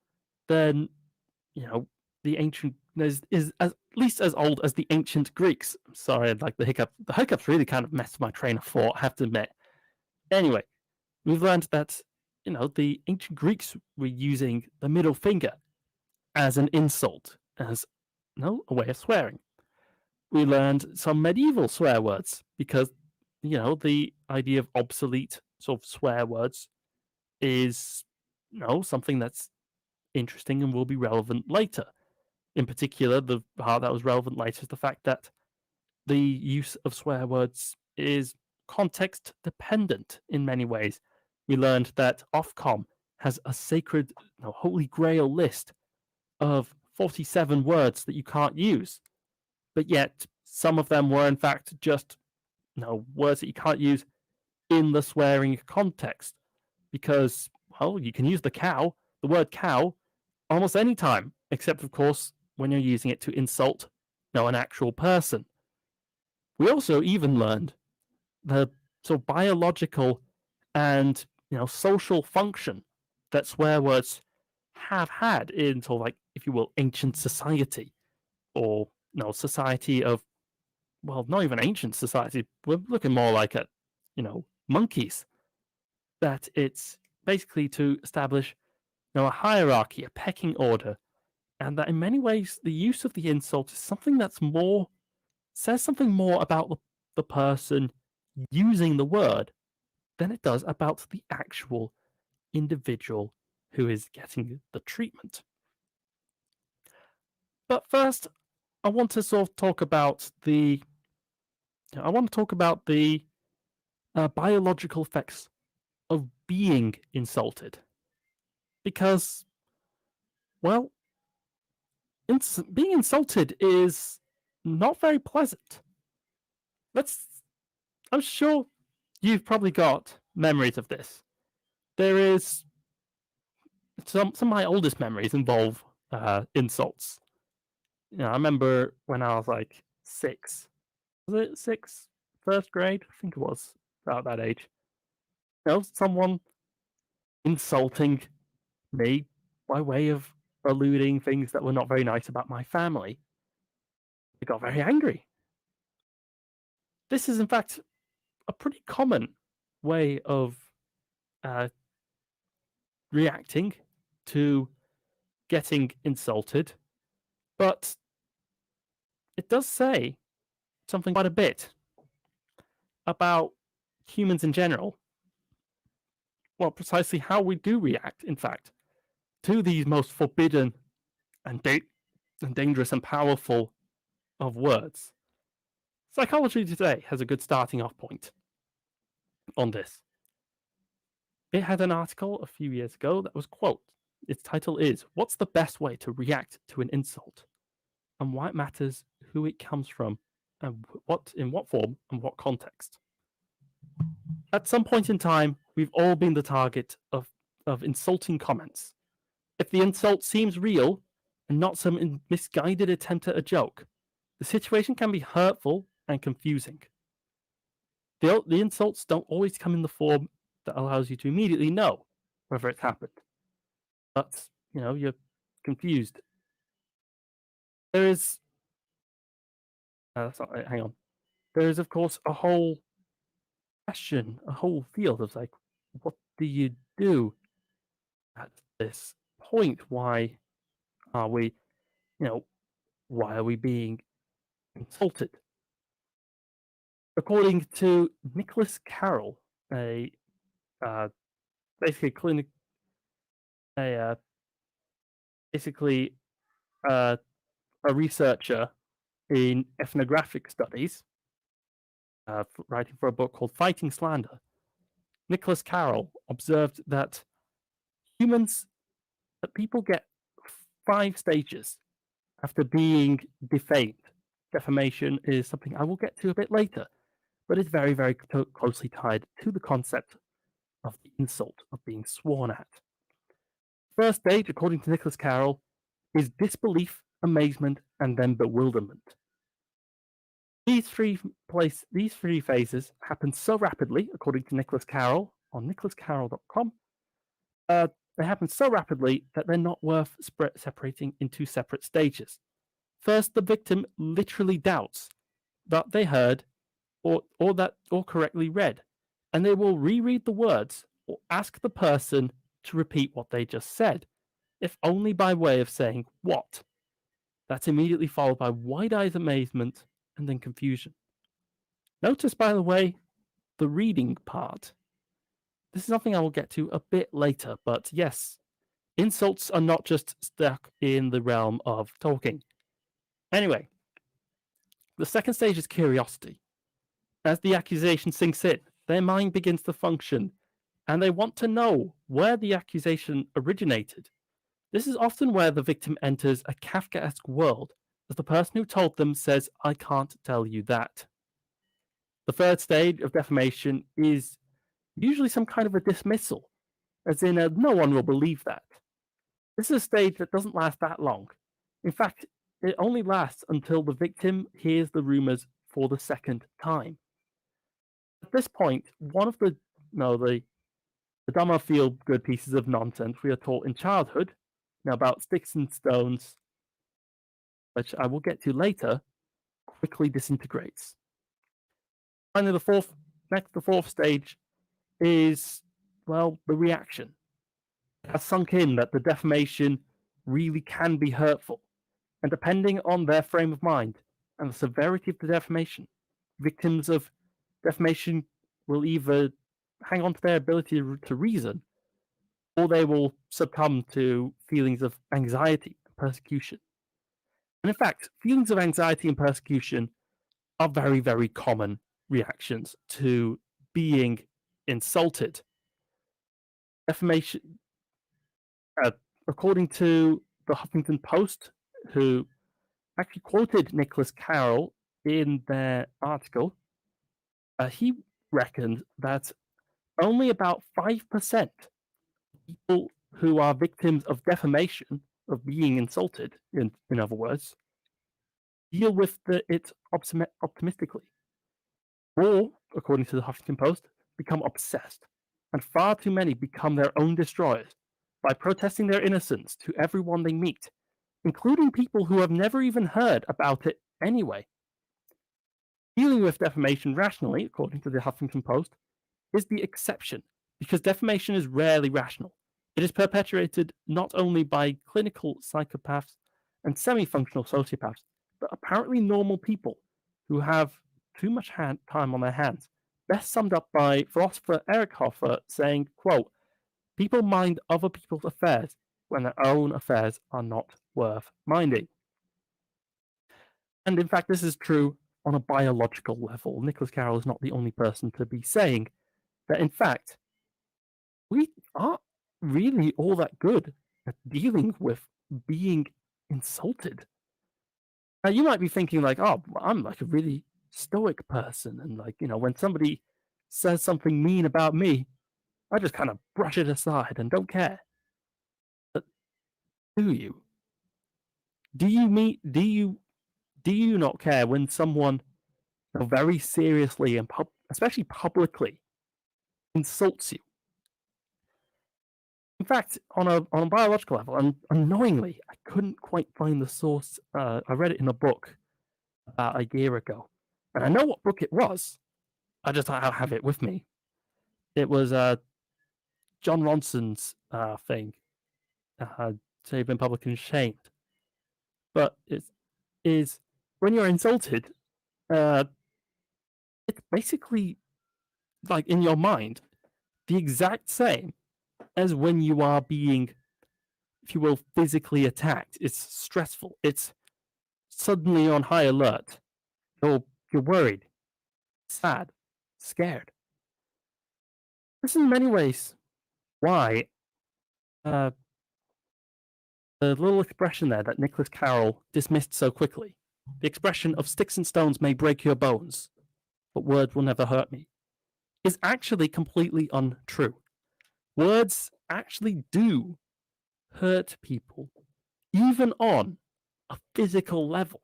than the ancient is at least as old as the ancient Greeks. Sorry, like the hiccup. The hiccups really kind of messed my train of thought, I have to admit. Anyway, we've learned that the ancient Greeks were using the middle finger as an insult, as a way of swearing. We learned some medieval swear words because the idea of obsolete sort of swear words is something that's interesting and will be relevant later. In particular, the part that was relevant later is the fact that the use of swear words is context dependent in many ways. we learned that Ofcom has a sacred, holy grail list of 47 words that you can't use, but yet some of them were in fact just words that you can't use in the swearing context, because well, you can use the word cow, almost any time, except of course when you're using it to insult an actual person. We also even learned the sort of biological and social function that swear words have had in sort of like, if you will, ancient society, or society of, well, not even ancient society. We're looking more like at monkeys. That it's basically to establish a hierarchy, a pecking order, and that in many ways the use of the insult is something that's says something more about the person using the word than it does about the actual individual who is getting the treatment. But first, I want to sort of talk about the biological effects of being insulted, because, well, being insulted is not very pleasant. I'm sure you've probably got memories of this. There is some of my oldest memories involve insults. I remember when I was like 6. Was it 6? First grade? I think it was about that age. Someone insulting me by way of alluding things that were not very nice about my family. I got very angry. This is, in fact, a pretty common way of reacting to getting insulted, but it does say something quite a bit about humans in general. Well, precisely how we do react, in fact, to these most forbidden and dangerous and powerful of words. Psychology Today has a good starting off point on this. It had an article a few years ago that was, quote, its title is, "What's the best way to react to an insult? And why it matters who it comes from, and in what form and what context." At some point in time, we've all been the target of insulting comments. If the insult seems real and not some misguided attempt at a joke, the situation can be hurtful and confusing. The insults don't always come in the form that allows you to immediately know whether it's happened. But, you're confused. There is... hang on. There is, of course, a whole question, a whole field of like, what do you do at this point? Why are we, why are we being insulted? According to Nicholas Carroll, basically a researcher in ethnographic studies, writing for a book called Fighting Slander, Nicholas Carroll observed that people get 5 stages after being defamed. Defamation is something I will get to a bit later, but it's very, very closely tied to the concept of the insult, of being sworn at. First stage, according to Nicholas Carroll, is disbelief, amazement, and then bewilderment. These three phases happen so rapidly, according to Nicholas Carroll on nicholascarroll.com. They happen so rapidly that they're not worth separating into separate stages. First, the victim literally doubts that they heard or correctly read, and they will reread the words or ask the person to repeat what they just said, if only by way of saying what. That's immediately followed by wide-eyed amazement and then confusion. Notice, by the way, the reading part. This is something I will get to a bit later, but yes, insults are not just stuck in the realm of talking. Anyway, the second stage is curiosity. As the accusation sinks in, their mind begins to function and they want to know where the accusation originated. This is often where the victim enters a Kafkaesque world, as the person who told them says, "I can't tell you that." The third stage of defamation is usually some kind of a dismissal, as in no one will believe that. This is a stage that doesn't last that long. In fact, it only lasts until the victim hears the rumors for the second time. At this point, one of the dumb or feel good pieces of nonsense we are taught in childhood, about sticks and stones, which I will get to later, quickly disintegrates. Finally, the fourth stage is, well, the reaction. It has sunk in that the defamation really can be hurtful, and depending on their frame of mind and the severity of the defamation, victims of defamation will either hang on to their ability to reason, or they will succumb to feelings of anxiety and persecution. And in fact, feelings of anxiety and persecution are very, very common reactions to being insulted. Defamation, according to the Huffington Post, who actually quoted Nicholas Carroll in their article, he reckoned that only about 5% of people who are victims of defamation, of being insulted, in other words, deal with it optimistically. Or, according to the Huffington Post, become obsessed, and far too many become their own destroyers by protesting their innocence to everyone they meet, including people who have never even heard about it anyway. Dealing with defamation rationally, according to the Huffington Post, is the exception, because defamation is rarely rational. It is perpetuated not only by clinical psychopaths and semi-functional sociopaths, but apparently normal people who have too much time on their hands. Best summed up by philosopher Eric Hoffer saying, quote, "People mind other people's affairs when their own affairs are not worth minding." And in fact, this is true on a biological level. Nicholas Carroll is not the only person to be saying that, in fact, we aren't really all that good at dealing with being insulted. Now, you might be thinking, like, oh, I'm like a really stoic person, and like, when somebody says something mean about me, I just kind of brush it aside and don't care. But do you? Do you not care when someone very seriously and especially publicly insults you? In fact, on a biological level, and unknowingly, I couldn't quite find the source. I read it in a book about a year ago, and I know what book it was. I don't have it with me. It was John Ronson's thing, Saved in Public and Shamed. But it is when you're insulted, it's basically like in your mind the exact same as when you are being, if you will, physically attacked. It's stressful. It's suddenly on high alert. You're worried, sad, scared. This is in many ways why the little expression there that Nicholas Carroll dismissed so quickly, the expression of "sticks and stones may break your bones, but words will never hurt me," is actually completely untrue. Words actually do hurt people, even on a physical level.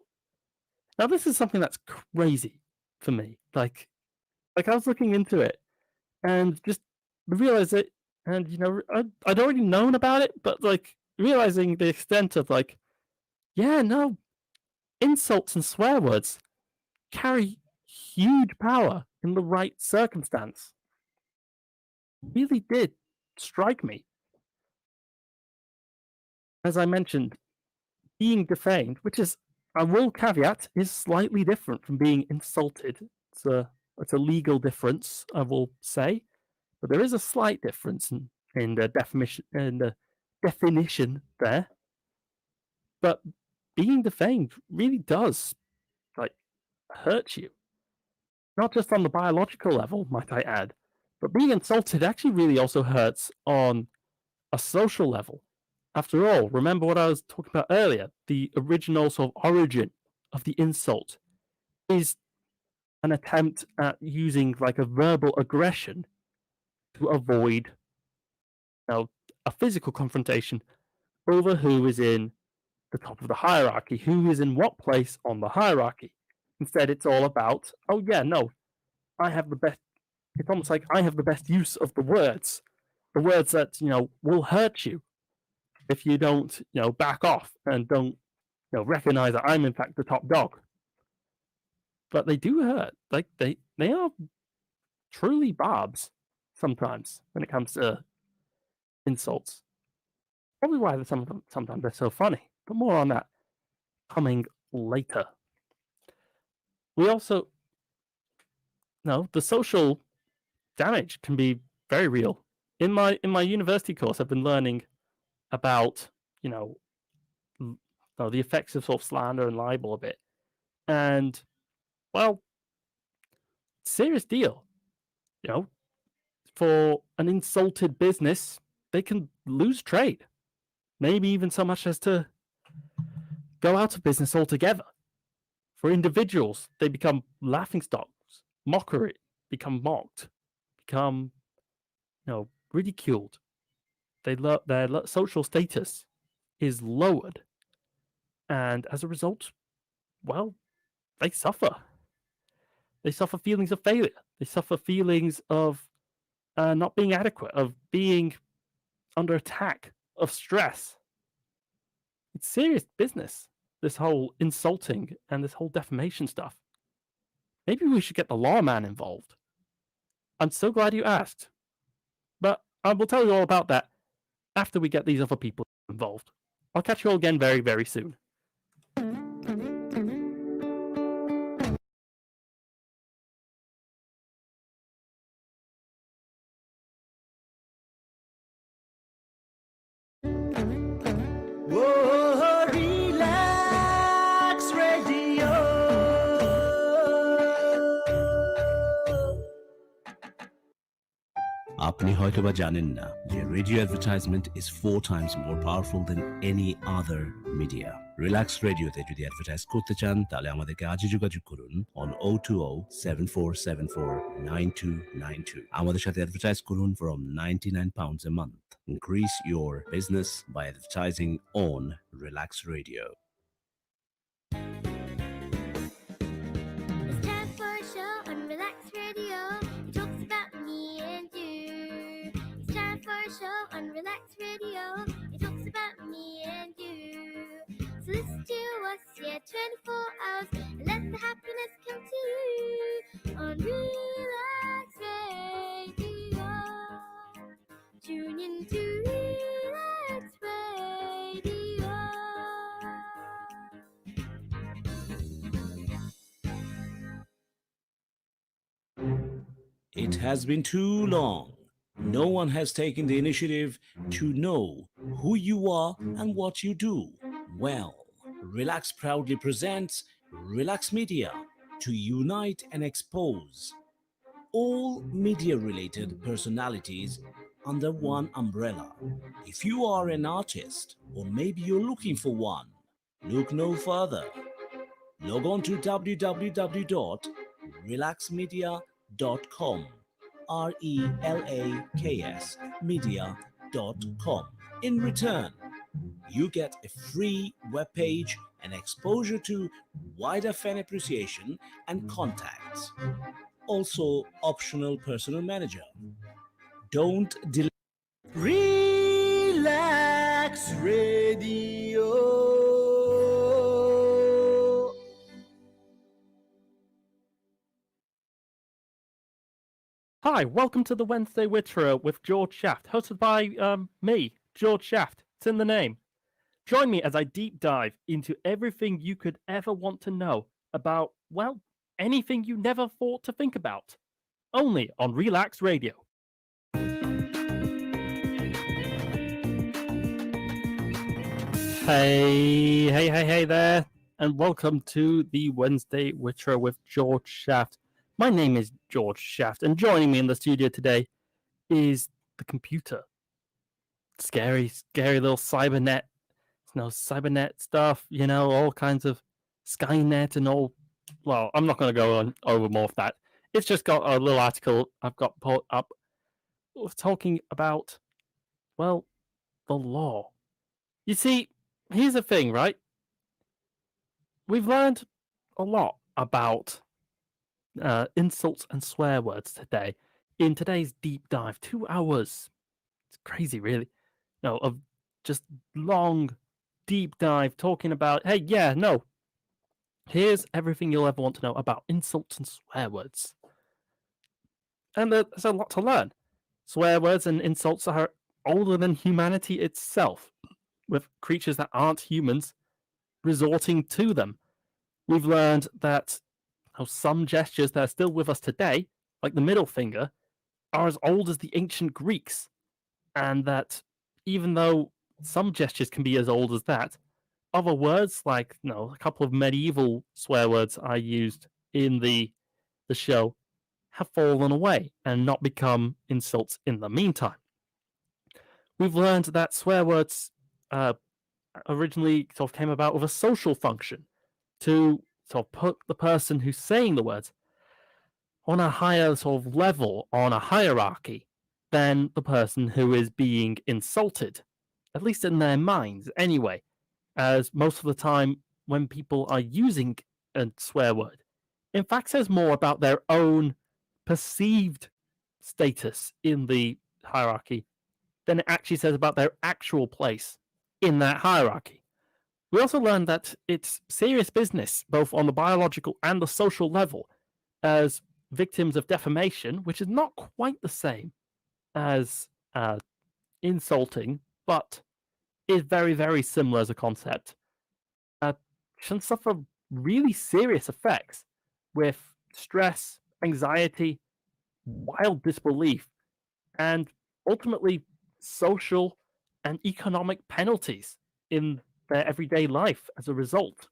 Now, this is something that's crazy for me. Like I was looking into it and just realized it, and I'd already known about it, but like realizing the extent of insults and swear words carry huge power in the right circumstance. Really did strike me. As I mentioned, being defamed, which is, I will caveat, is slightly different from being insulted. It's a legal difference, I will say, but there is a slight difference in the definition there. But being defamed really does hurt you, not just on the biological level, might I add, But being insulted actually really also hurts on a social level. After all, remember what I was talking about earlier? The original sort of origin of the insult is an attempt at using like a verbal aggression to avoid a physical confrontation over who is in the top of the hierarchy, who is in what place on the hierarchy. Instead, it's all about, oh yeah, no, I have the best. It's almost like I have the best use of the words that will hurt you if you don't back off and don't recognize that I'm in fact the top dog. But they do hurt. Like they are truly barbs sometimes when it comes to insults. Probably why sometimes they're so funny. But more on that coming later. We also the social damage can be very real. In my university course, I've been learning about the effects of sort of slander and libel a bit, and well, serious deal. For an insulted business, they can lose trade, maybe even so much as to go out of business altogether. For individuals, they become laughingstocks, mockery, become mocked, become ridiculed. Their social status is lowered, and as a result, well, they suffer. They suffer feelings of failure. They suffer feelings of not being adequate, of being under attack, of stress. It's serious business, this whole insulting and this whole defamation stuff. Maybe we should get the lawman involved. I'm so glad you asked. But I will tell you all about that after we get these other people involved. I'll catch you all again very, very soon. Whoa, Relax Radio. আপনি হয়তোবা জানেন না যে radio advertisement is 4 times more powerful than any other media. Relax রেডিওতে যদি advertise করতে চান তাহলে আমাদেরকে আজই যোগাযোগ করুন on 020-7474-9292 আমাদের সাথে অ্যাডভার্টাইজ করুন from £99 a month. Increase your business by advertising on Relax Radio. It's time for a show on Relax Radio. It talks about me and you. It's time for a show on Relax Radio. It talks about me and you. So listen to us, 24 hours, and let the happiness come to you on Relax Radio. Tune in to Relax Radio. It has been too long. No one has taken the initiative to know who you are and what you do. Well, Relax proudly presents Relax Media to unite and expose all media-related personalities under one umbrella. If you are an artist, or maybe you're looking for one, look no further. Log on to www.relaxmedia.com, RELAKS media.com. In return, you get a free webpage and exposure to wider fan appreciation and contacts. Also, optional personal manager. Don't delay. Relax Radio. Hi, welcome to the Wednesday Witterer with George Shaft, hosted by me, George Shaft. It's in the name. Join me as I deep dive into everything you could ever want to know about, well, anything you never thought to think about. Only on Relaks Radio. Hey there, and welcome to the Wednesday Witterer with George Shaft. My name is George Shaft, and joining me in the studio today is the computer. Scary little cybernet, cybernet stuff, all kinds of Skynet and all. Well, I'm not going to go on over more of that. It's just got a little article I've got put up talking about, well, the law. You see, here's the thing, right? We've learned a lot about insults and swear words today in today's deep dive. 2 hours. It's crazy, really. Of just long, deep dive talking about, hey, here's everything you'll ever want to know about insults and swear words. And there's a lot to learn. Swear words and insults are older than humanity itself, with creatures that aren't humans resorting to them. We've learned that some gestures that are still with us today, like the middle finger, are as old as the ancient Greeks. And that even though some gestures can be as old as that, other words, like a couple of medieval swear words I used in the show, have fallen away and not become insults in the meantime. We've learned that swear words originally sort of came about with a social function to sort of put the person who's saying the words on a higher sort of level, on a hierarchy, than the person who is being insulted, at least in their minds anyway, as most of the time when people are using a swear word, in fact says more about their own perceived status in the hierarchy than it actually says about their actual place in that hierarchy. We also learned that it's serious business, both on the biological and the social level, as victims of defamation, which is not quite the same as insulting, but is very, very similar as a concept, can suffer really serious effects with stress, anxiety, wild disbelief, and ultimately social and economic penalties in their everyday life as a result.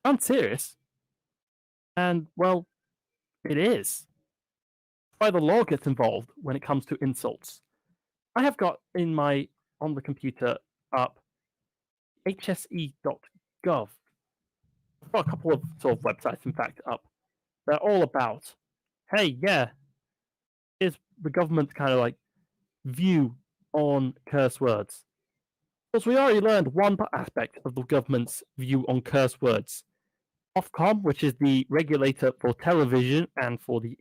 Sounds serious. And, well, it is. Why the law gets involved when it comes to insults. I have got on the computer up hse.gov. I've got a couple of sort of websites, in fact, up. They're all about, hey, here's the government's kind of like view on curse words. Because we already learned one aspect of the government's view on curse words. Ofcom, which is the regulator for television and for the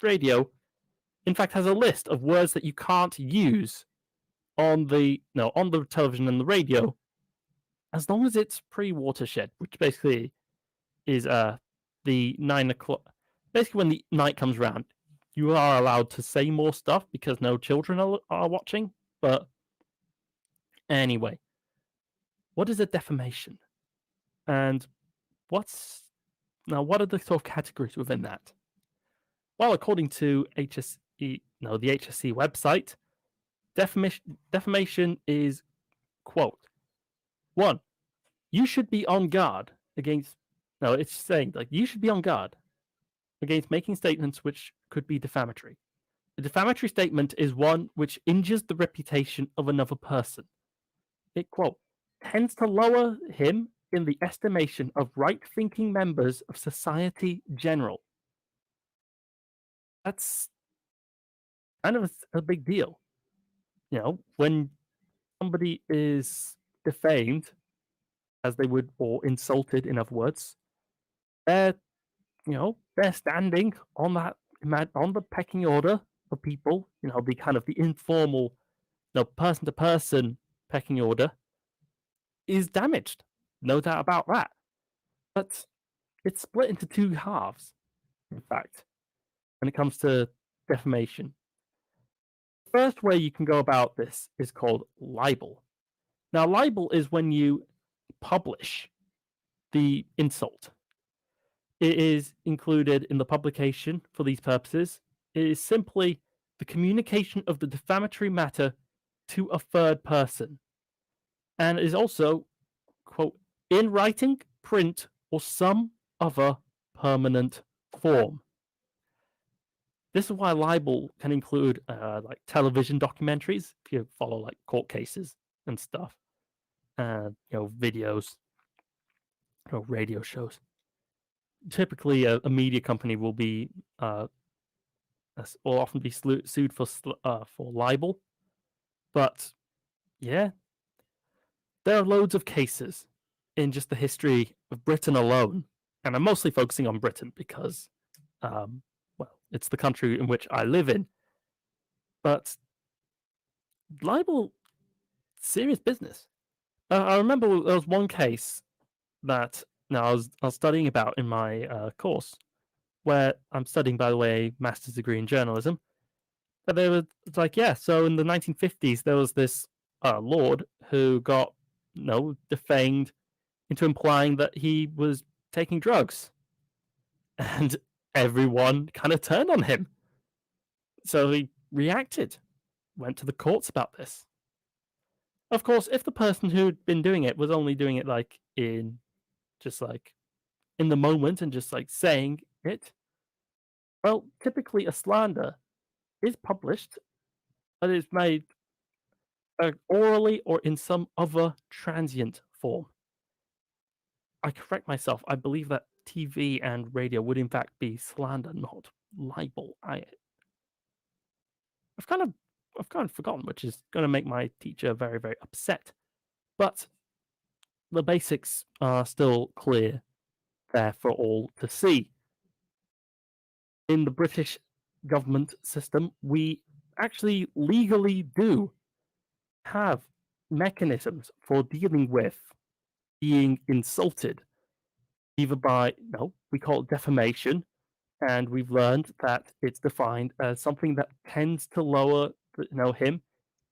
radio, in fact has a list of words that you can't use on the television and the radio, as long as it's pre-watershed, which basically is the 9 o'clock. Basically, when the night comes around, you are allowed to say more stuff because no children are watching. But anyway, what is a defamation? And what are the sort of categories within that? Well, according to the HSE website, defamation is, quote, 1, you should be on guard against. No, it's saying you should be on guard against making statements which could be defamatory. A defamatory statement is one which injures the reputation of another person. It, quote, tends to lower him in the estimation of right-thinking members of society general. That's kind of a big deal. When somebody is defamed, as they would, or insulted, in other words, they're standing on the pecking order of people, the kind of the informal, person-to-person pecking order is damaged. No doubt about that. But it's split into two halves, in fact, when it comes to defamation. The first way you can go about this is called libel. Now, libel is when you publish the insult. It is included in the publication for these purposes. It is simply the communication of the defamatory matter to a third person. And is also, quote, in writing, print, or some other permanent form. This is why libel can include like television documentaries, if you follow like court cases and stuff, videos, radio shows. Typically, a media company will be will often be sued for libel, but yeah, there are loads of cases in just the history of Britain alone, and I'm mostly focusing on Britain because, it's the country in which I live in. But libel, serious business. I remember there was one case that I was studying about in my course, where I'm studying, by the way, master's degree in journalism. But it's like, yeah, so in the 1950s, there was this lord who got, defamed into implying that he was taking drugs. And everyone kind of turned on him. So he reacted, went to the courts about this. Of course, if the person who'd been doing it was only doing it in the moment and just saying it, well, typically a slander is published, but it's made orally or in some other transient form. I correct myself. I believe that TV and radio would in fact be slander, not libel. I've kind of forgotten, which is going to make my teacher very, very upset. But the basics are still clear there for all to see. In the British government system, we actually legally do have mechanisms for dealing with being insulted, either by, we call it defamation, and we've learned that it's defined as something that tends to lower, him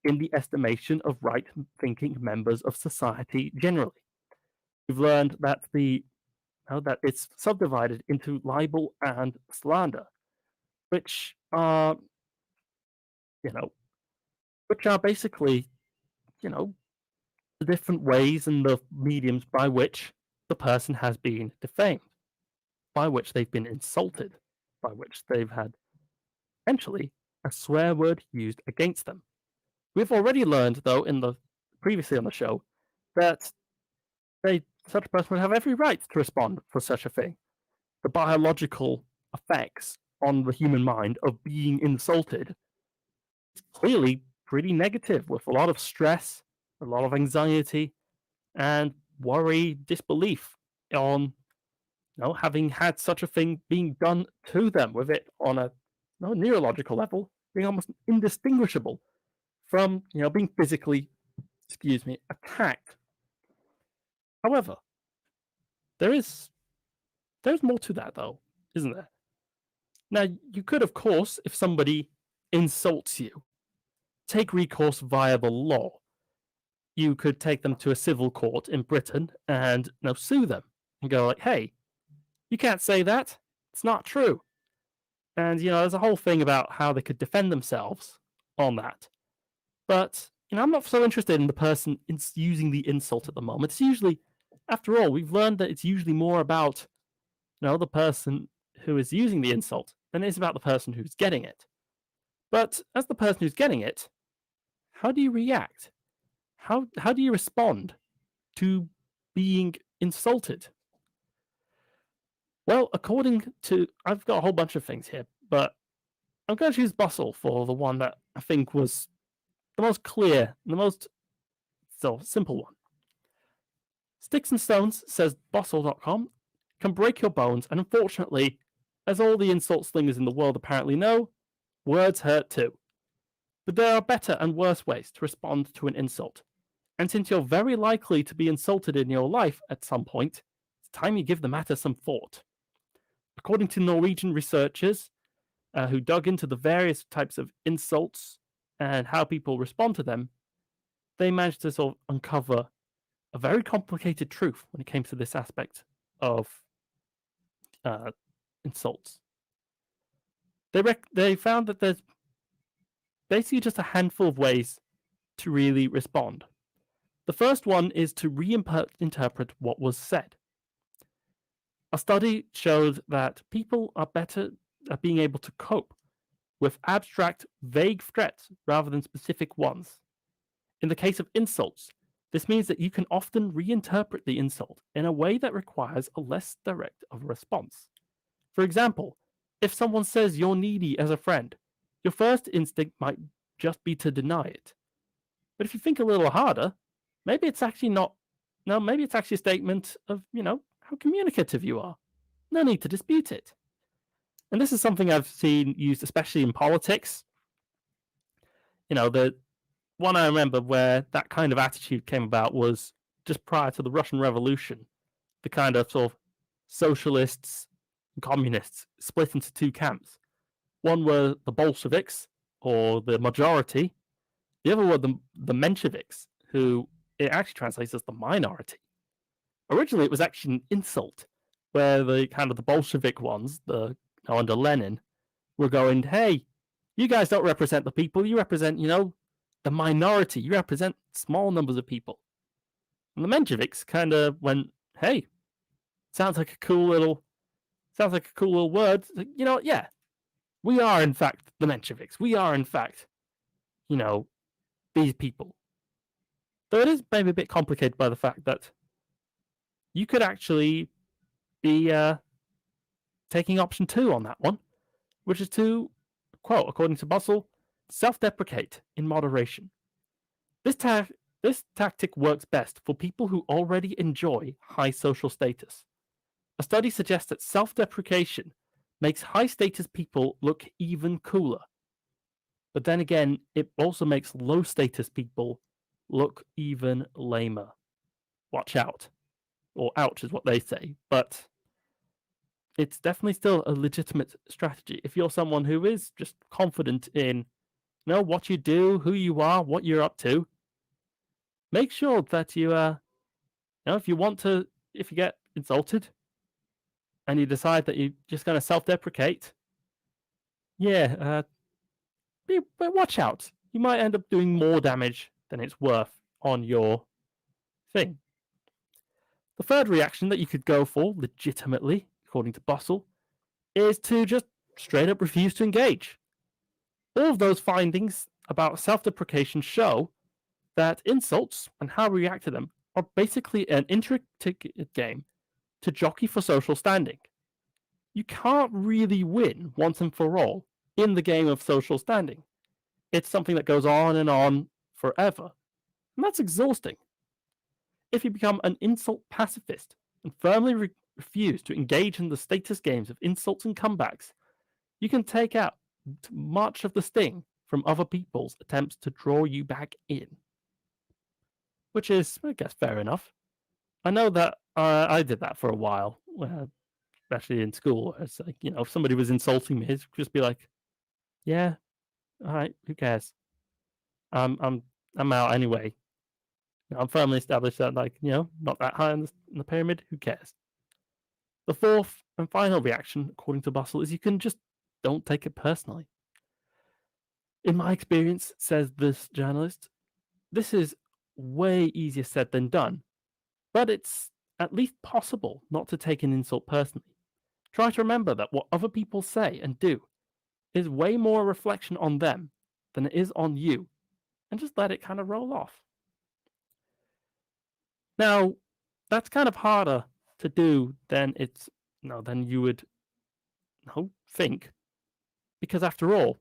in the estimation of right-thinking members of society generally. We've learned that that it's subdivided into libel and slander, which are, basically, the different ways and the mediums by which the person has been defamed, by which they've been insulted, by which they've had potentially a swear word used against them. We've already learned, though, previously on the show, that such a person would have every right to respond for such a thing. The biological effects on the human mind of being insulted is clearly pretty negative, with a lot of stress, a lot of anxiety, and worry, disbelief on having had such a thing being done to them, with it on a neurological level being almost indistinguishable from being physically, attacked. However, there's more to that, though, isn't there? Now, you could, of course, if somebody insults you, take recourse via the law. You could take them to a civil court in Britain and sue them and go like, hey, you can't say that. It's not true. And, there's a whole thing about how they could defend themselves on that. But, I'm not so interested in the person using the insult at the moment. It's usually, after all, we've learned that it's usually more about, the person who is using the insult than it is about the person who's getting it. But as the person who's getting it, how do you react? How do you respond to being insulted? Well, I've got a whole bunch of things here, but I'm going to choose Bustle for the one that I think was the most clear, the most simple one. Sticks and Stones, says Bustle.com, can break your bones, and unfortunately, as all the insult slingers in the world apparently know, words hurt too. But there are better and worse ways to respond to an insult. And since you're very likely to be insulted in your life at some point, it's time you give the matter some thought. According to Norwegian researchers who dug into the various types of insults and how people respond to them, they managed to sort of uncover a very complicated truth when it came to this aspect of insults. They found that there's basically just a handful of ways to really respond. The first one is to reinterpret what was said. A study showed that people are better at being able to cope with abstract, vague threats rather than specific ones. In the case of insults, this means that you can often reinterpret the insult in a way that requires a less direct of a response. For example, if someone says you're needy as a friend, your first instinct might just be to deny it. But if you think a little harder, maybe it's actually not. No, maybe it's actually a statement of, how communicative you are. No need to dispute it. And this is something I've seen used especially in politics. The one I remember where that kind of attitude came about was just prior to the Russian Revolution. The kind of sort of socialists and communists split into two camps. One were the Bolsheviks, or the majority. The other were the Mensheviks, who it actually translates as the minority. Originally, it was actually an insult, where the kind of the Bolshevik ones, under Lenin, were going, hey, you guys don't represent the people, you represent, the minority, you represent small numbers of people. And the Mensheviks kind of went, hey, sounds like a cool little word. Like, yeah, we are in fact the Mensheviks. We are in fact, these people. Though it is maybe a bit complicated by the fact that you could actually be taking option 2 on that one, which is to, quote, according to Bustle, self-deprecate in moderation. This tactic works best for people who already enjoy high social status. A study suggests that self-deprecation makes high-status people look even cooler. But then again, it also makes low-status people look even lamer. Watch out. Or ouch is what they say. But it's definitely still a legitimate strategy. If you're someone who is just confident in what you do, who you are, what you're up to, make sure that you, if you get insulted and you decide that you're just going to self-deprecate, but watch out. You might end up doing more damage than it's worth on your thing. The third reaction that you could go for, legitimately, according to Bustle, is to just straight up refuse to engage. All of those findings about self-deprecation show that insults and how we react to them are basically an intricate game to jockey for social standing. You can't really win once and for all in the game of social standing. It's something that goes on and on forever, and that's exhausting. If you become an insult pacifist and firmly refuse to engage in the status games of insults and comebacks, you can take out much of the sting from other people's attempts to draw you back in. Which is, I guess, fair enough. I know that I did that for a while, especially in school. It's like, if somebody was insulting me, it'd just be like, yeah, all right, who cares? I'm out anyway. I'm firmly established that, not that high in the pyramid. Who cares? The fourth and final reaction, according to Bustle, is you can just don't take it personally. In my experience, says this journalist, this is way easier said than done, but it's at least possible not to take an insult personally. Try to remember that what other people say and do is way more a reflection on them than it is on you, and just let it kind of roll off. Now, that's kind of harder to do than you would think, because after all,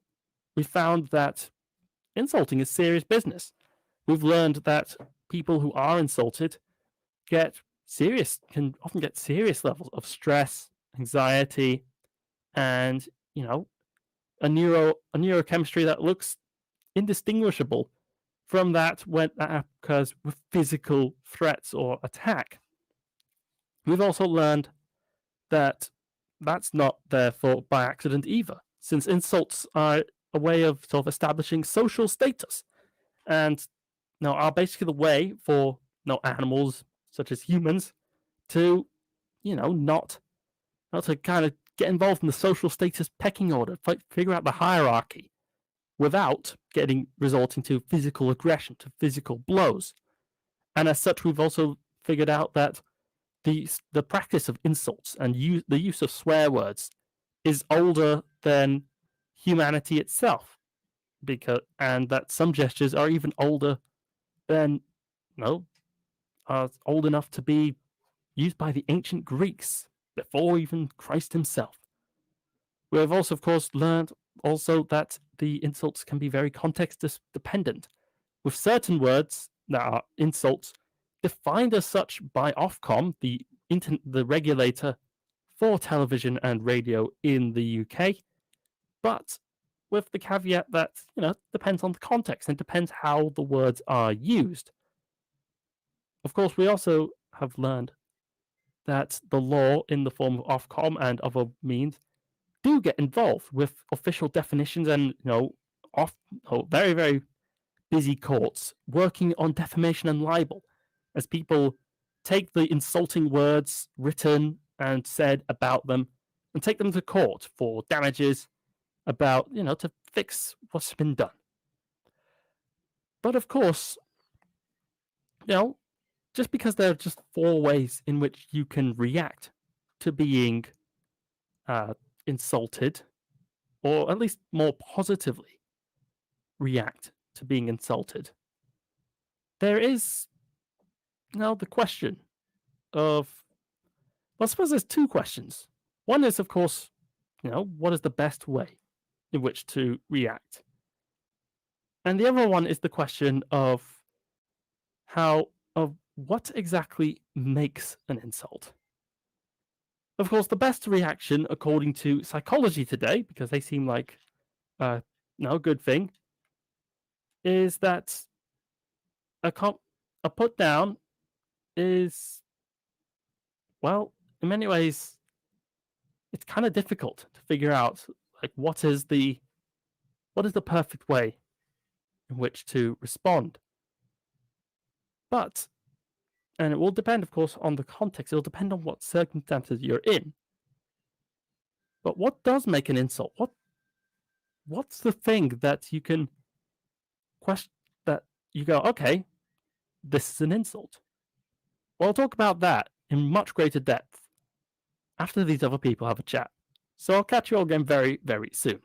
we found that insulting is serious business. We've learned that people who are insulted can often get serious levels of stress, anxiety, and a neurochemistry that looks indistinguishable from that when that occurs with physical threats or attack. We've also learned that that's not therefore by accident either, since insults are a way of sort of establishing social status, and are basically the way for animals such as humans to not to kind of get involved in the social status pecking order, figure out the hierarchy without resorting to physical aggression, to physical blows. And as such, we've also figured out that the practice of insults and the use of swear words is older than humanity itself, and that some gestures are even older than are old enough to be used by the ancient Greeks before even Christ himself. We have also, of course, learned also that the insults can be very context dependent, with certain words that are insults defined as such by Ofcom, the regulator for television and radio in the UK, but with the caveat that, depends on the context and depends how the words are used. Of course, we also have learned that the law in the form of Ofcom and other means do get involved with official definitions and, very, very busy courts working on defamation and libel as people take the insulting words written and said about them and take them to court for damages about, to fix what's been done. But of course, just because there are just 4 ways in which you can react to being insulted, or at least more positively react to being insulted, there is the question of, well, I suppose there's 2 questions. One is, of course, what is the best way in which to react? And the other one is the question of what exactly makes an insult. Of course, the best reaction, according to psychology today, because they seem like a good thing, is that a put down is, well, in many ways, it's kind of difficult to figure out like what is the perfect way in which to respond. But, and it will depend, of course, on the context. It'll depend on what circumstances you're in. But what does make an insult? What's the thing that you can question, that you go, okay, this is an insult? Well, I'll talk about that in much greater depth after these other people have a chat. So I'll catch you all again very, very soon.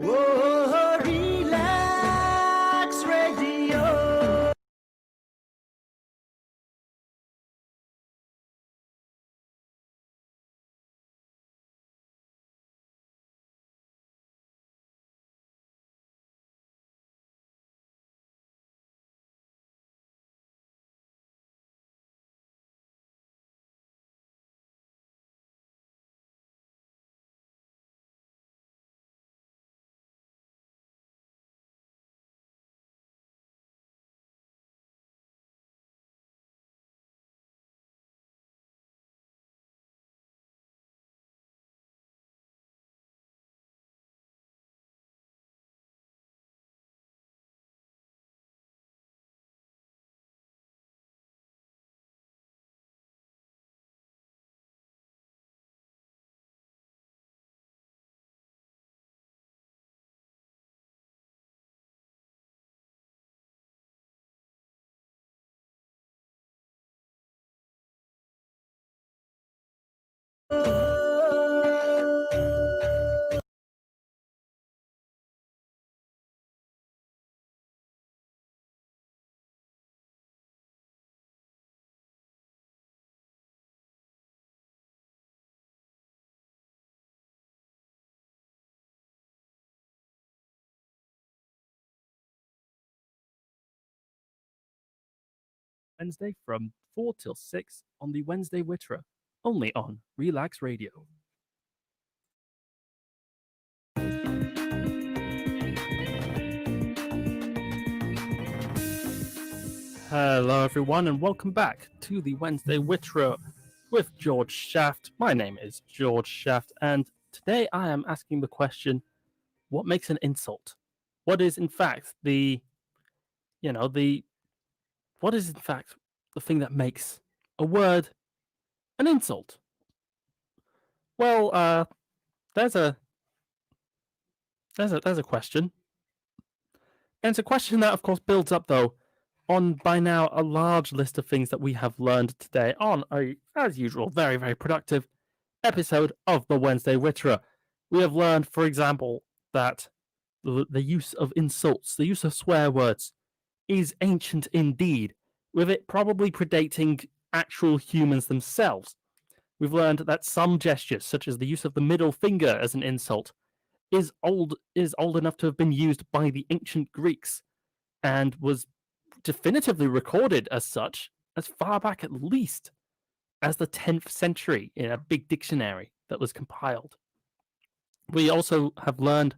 Whoa, Relaks Radio. Wednesday from 4 till 6 on the Wednesday Witterer, only on Relaks Radio. Hello, everyone, and welcome back to the Wednesday Witterer with George Shaft. My name is George Shaft, and today I am asking the question, what makes an insult? What is, in fact, what is, in fact, the thing that makes a word an insult? Well, there's a question. And it's a question that, of course, builds up, though, on by now a large list of things that we have learned today on a, as usual, very, very productive episode of the Wednesday Witterer. We have learned, for example, that the use of insults, the use of swear words, is ancient indeed, with it probably predating actual humans themselves. We've learned that some gestures, such as the use of the middle finger as an insult, is old enough to have been used by the ancient Greeks, and was definitively recorded as such as far back at least as the 10th century in a big dictionary that was compiled. We also have learned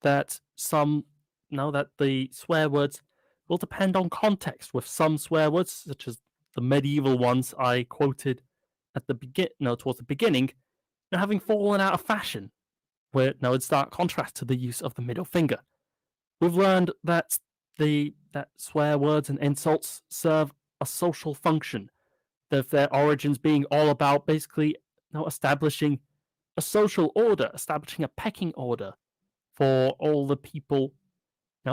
that that the swear words will depend on context, with some swear words, such as the medieval ones I quoted at the towards the beginning, having fallen out of fashion, where in stark contrast to the use of the middle finger. We've learned that swear words and insults serve a social function, that their origins being all about basically establishing a social order, establishing a pecking order for all the people,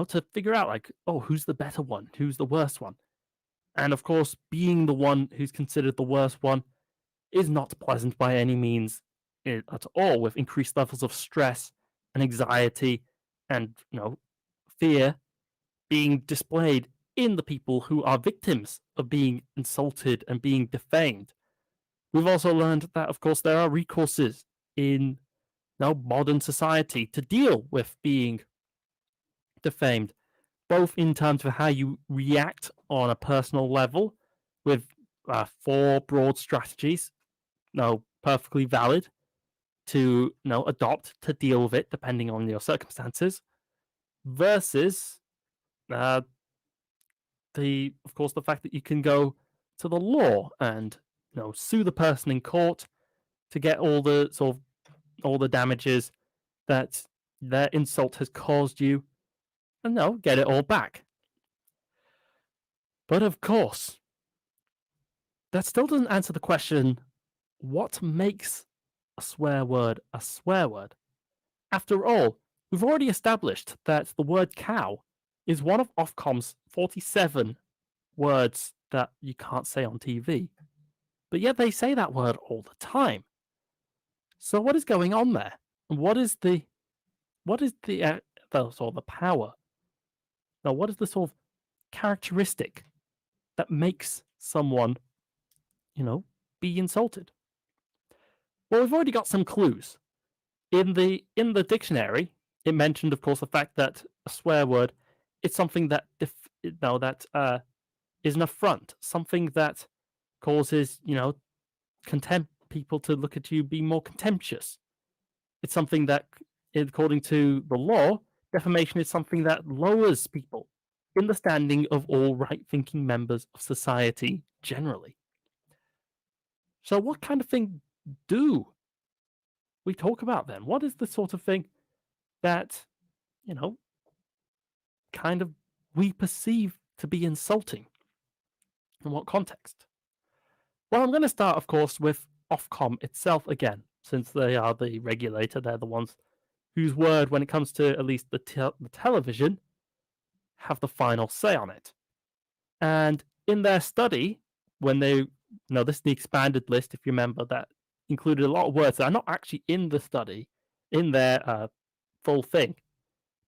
to figure out who's the better one, who's the worst one. And of course, being the one who's considered the worst one is not pleasant by any means at all, with increased levels of stress and anxiety and fear being displayed in the people who are victims of being insulted and being defamed. We've also learned that, of course, there are recourses in modern society to deal with being defamed, both in terms of how you react on a personal level, with 4 broad strategies, perfectly valid to adopt to deal with it depending on your circumstances, versus the fact that you can go to the law and sue the person in court to get all the damages that their insult has caused you, and get it all back. But of course, that still doesn't answer the question: what makes a swear word a swear word? After all, we've already established that the word cow is one of Ofcom's 47 words that you can't say on TV. But yet they say that word all the time. So what is going on there? And what is the power? Now, what is the sort of characteristic that makes someone, be insulted? Well, we've already got some clues. In the dictionary, it mentioned, of course, the fact that a swear word is something that is an affront, something that causes people to look at you, be more contemptuous. It's something that, according to the law, defamation is something that lowers people in the standing of all right-thinking members of society generally. So what kind of thing do we talk about then? What is the sort of thing that, kind of we perceive to be insulting? In what context? Well, I'm going to start, of course, with Ofcom itself again, since they are the regulator. They're the ones whose word, when it comes to at least the television, have the final say on it. And in their study, when this is the expanded list, if you remember, that included a lot of words that are not actually in the study, in their full thing,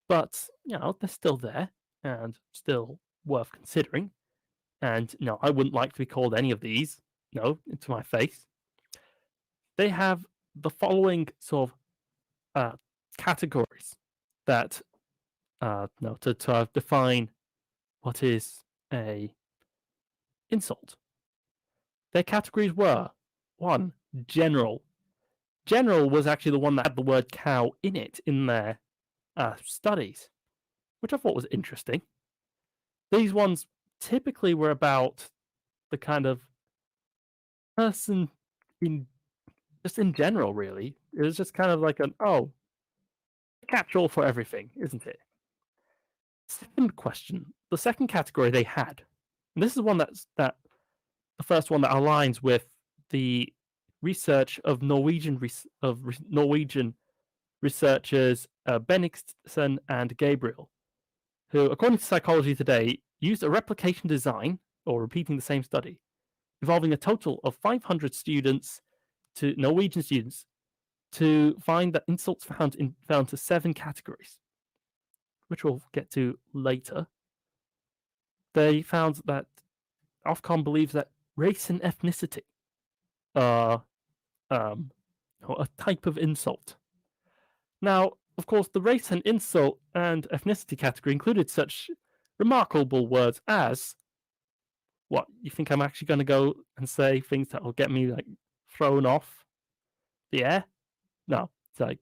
but they're still there and still worth considering. And I wouldn't like to be called any of these, into my face. They have the following sort of categories that to define what is a insult. Their categories were: 1, general. General was actually the one that had the word cow in it in their studies, which I thought was interesting. These ones typically were about the kind of person in general, really. It was just kind of like catch-all for everything, isn't it? Second question, the second category they had, and this is one that the first one that aligns with the research of Norwegian researchers Bennigsen and Gabriel, who, according to Psychology Today, used a replication design, or repeating the same study, involving a total of 500 students, Norwegian students, to find that insults fell into 7 categories, which we'll get to later. They found that Ofcom believes that race and ethnicity are a type of insult. Now, of course, the race and insult and ethnicity category included such remarkable words as, what, you think I'm actually going to go and say things that will get me like thrown off the air? No, it's like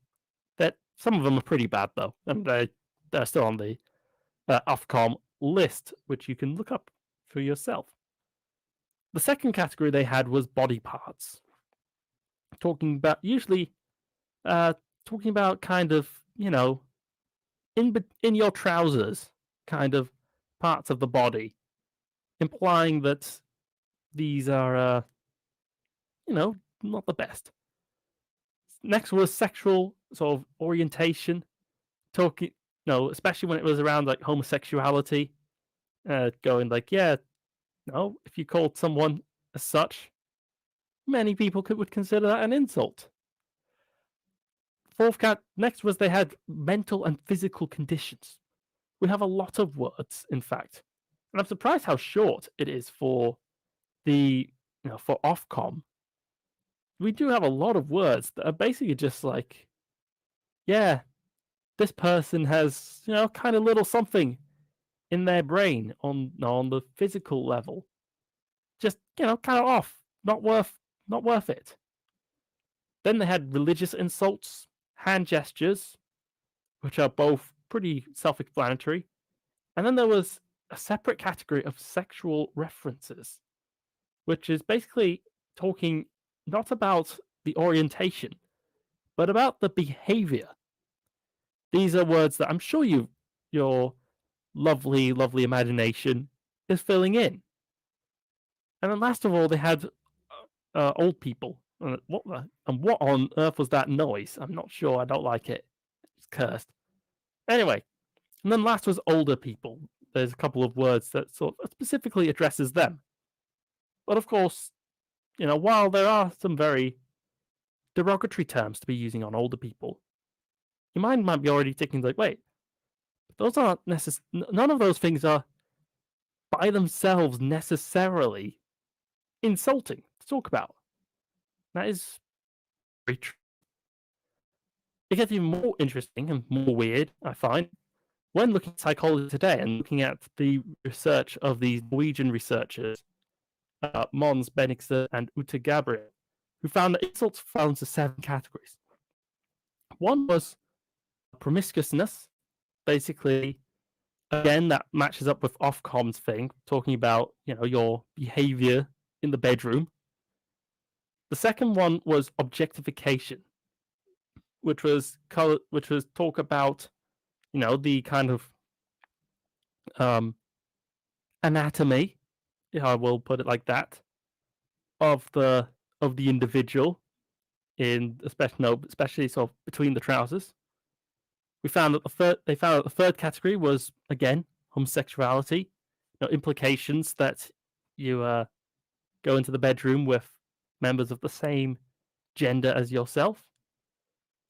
that. Some of them are pretty bad though, and they're still on the Ofcom list, which you can look up for yourself. The second category they had was body parts, talking about kind of, in your trousers kind of parts of the body, implying that these are not the best. Next was sexual sort of orientation, talking, especially when it was around like homosexuality, going like, if you called someone as such, many people would consider that an insult. Next was they had mental and physical conditions. We have a lot of words, in fact, and I'm surprised how short it is for for Ofcom. We do have a lot of words that are basically just like, this person has, kind of little something in their brain on the physical level. Just, kind of off. Not worth it. Then they had religious insults, hand gestures, which are both pretty self-explanatory. And then there was a separate category of sexual references, which is basically talking not about the orientation, but about the behavior. These are words that I'm sure your lovely, lovely imagination is filling in. And then last of all, they had old people. What on earth was that noise? I'm not sure. I don't like it. It's cursed. Anyway, and then last was older people. There's a couple of words that sort of specifically addresses them. But of course, while there are some very derogatory terms to be using on older people, your mind might be already thinking like, wait, those aren't none of those things are by themselves necessarily insulting to talk about. That is very true. It gets even more interesting and more weird, I find, when looking at psychology today and looking at the research of these Norwegian researchers, Mons Benningsen and Ute Gabriel, who found that insults fell into 7 categories. One was promiscuousness, basically, again, that matches up with Ofcom's thing, talking about, your behavior in the bedroom. The second one was objectification, which was talk about, the kind of anatomy, I will put it like that, of the individual, especially sort of between the trousers. We found that the third category was, again, homosexuality, implications that you go into the bedroom with members of the same gender as yourself.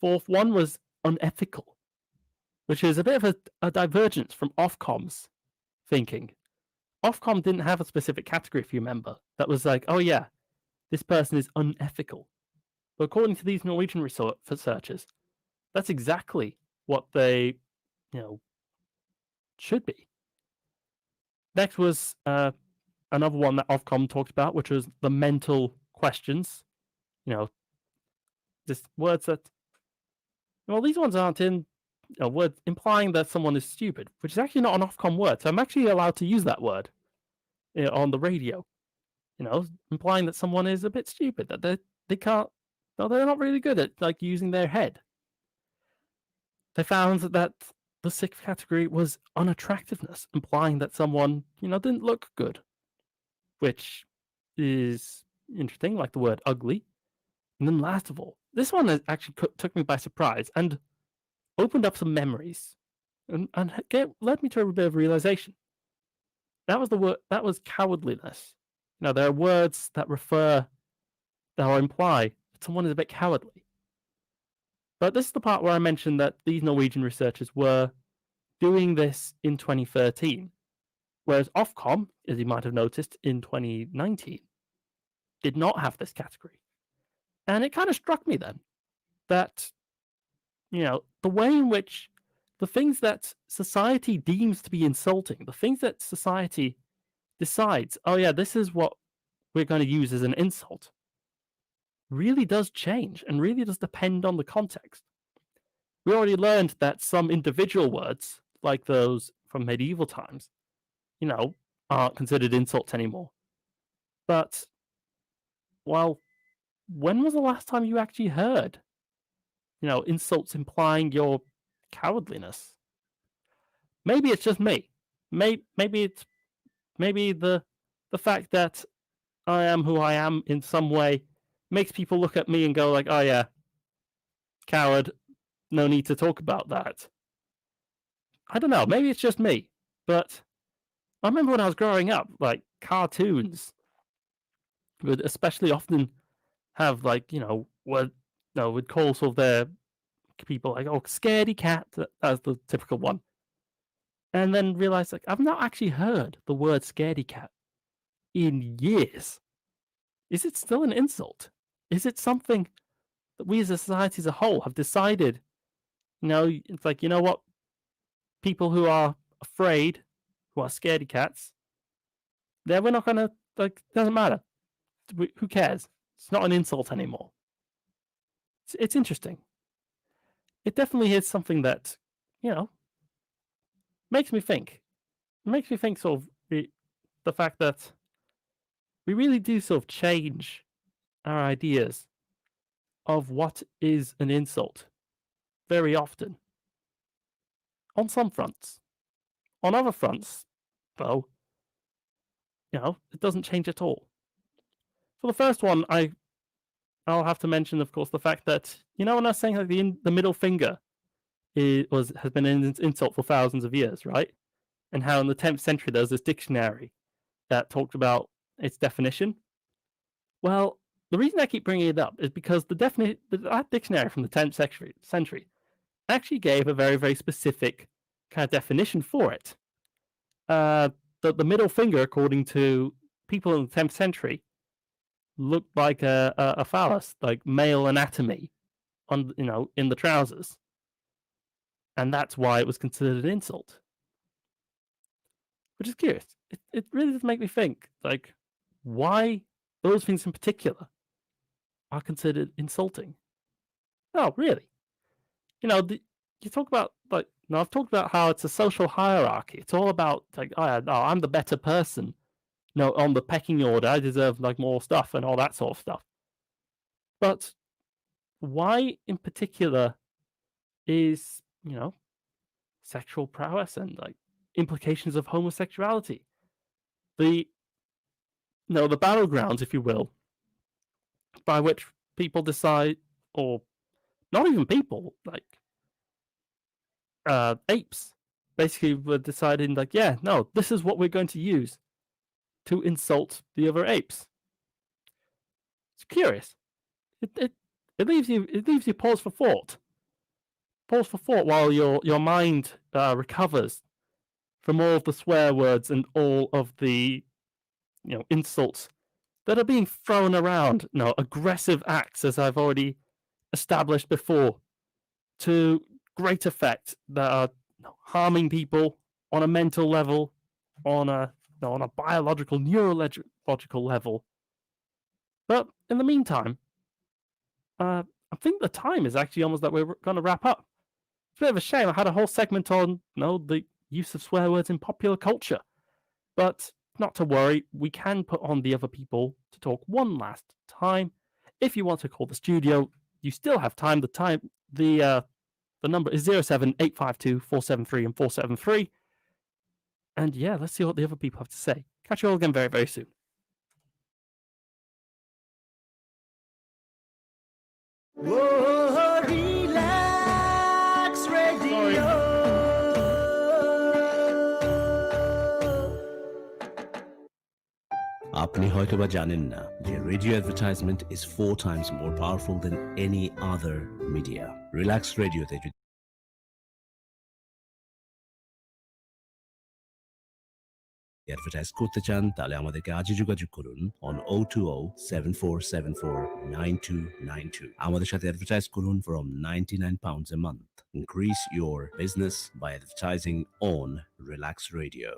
Fourth one was unethical, which is a bit of a divergence from Ofcom's thinking. Ofcom didn't have a specific category, if you remember, that was like, oh yeah, this person is unethical. But according to these Norwegian researchers, that's exactly what they, should be. Next was another one that Ofcom talked about, which was the mental questions. Just words that, these ones aren't in words implying that someone is stupid, which is actually not an Ofcom word. So I'm actually allowed to use that word on the radio. Implying that someone is a bit stupid, that they can't, they're not really good at like using their head. They found that the 6th category was unattractiveness, implying that someone, didn't look good, which is interesting, like the word ugly. And then last of all, this one actually took me by surprise and opened up some memories and led me to a bit of realization. that was the word. That was cowardliness. There are words that refer or imply that someone is a bit cowardly. But this is the part where I mentioned that these Norwegian researchers were doing this in 2013, whereas Ofcom, as you might have noticed, in 2019, did not have this category. And it kind of struck me then that, the way in which the things that society deems to be insulting, the things that society decides, oh yeah, this is what we're going to use as an insult, really does change and really does depend on the context. We already learned that some individual words, like those from medieval times, aren't considered insults anymore. But, well, when was the last time you actually heard, insults implying your cowardliness? Maybe it's just me. Maybe the fact that I am who I am in some way makes people look at me and go like, oh yeah, coward, no need to talk about that. I don't know, maybe it's just me, but I remember when I was growing up, like, cartoons would especially often have, like, would call sort of their people like, oh, scaredy cat, that's the typical one. And then realize, like, I've not actually heard the word scaredy cat in years. Is it still an insult? Is it something that we as a society as a whole have decided, it's like, you know what? People who are afraid, who are scaredy cats, we're not going to, like, doesn't matter. Who cares? It's not an insult anymore. It's interesting. It definitely is something that, makes me think. It makes me think sort of the fact that we really do sort of change our ideas of what is an insult very often. On some fronts. On other fronts, though, it doesn't change at all. For the first one, I'll have to mention, of course, the fact that, when I was saying like the middle finger has been an insult for thousands of years, right? And how in the 10th century there was this dictionary that talked about its definition. Well, the reason I keep bringing it up is because that dictionary from the 10th century actually gave a very, very specific kind of definition for it. The middle finger, according to people in the 10th century, looked like a phallus, like male anatomy, in the trousers, and that's why it was considered an insult. Which is curious. It really does make me think, like, why those things in particular are considered insulting. Oh, really? You talk about, like, I've talked about how it's a social hierarchy. It's all about, like, I'm the better person. On the pecking order, I deserve, like, more stuff and all that sort of stuff. But why in particular is, sexual prowess and, like, implications of homosexuality the battlegrounds, if you will, by which people decide, or not even people, like apes, basically were deciding, like, yeah, no, this is what we're going to use to insult the other apes. It's curious. It leaves you pause for thought. Pause for thought while your mind recovers from all of the swear words and all of the insults that are being thrown around. Aggressive acts, as I've already established before, to great effect, that are harming people on a mental level, on a biological, neurological level. But in the meantime, I think the time is actually almost that we're going to wrap up. It's a bit of a shame. I had a whole segment on the use of swear words in popular culture. But not to worry, we can put on the other people to talk one last time. If you want to call the studio, you still have time. The number is 07852 473 and 473. And yeah, let's see what the other people have to say. Catch you all again very, very soon. Whoa, Relaks Radio. আপনি হয়তোবা জানেন না যে radio advertisement is 4 times more powerful than any other media. Relax রেডিওতে যদি advertise করতে চান তাহলে আমাদেরকে আজই যোগাযোগ করুন on 020-7474-9292 আমাদের সাথে অ্যাডভার্টাইজ করুন from 99 pounds a month. Increase your business by advertising on Relax Radio.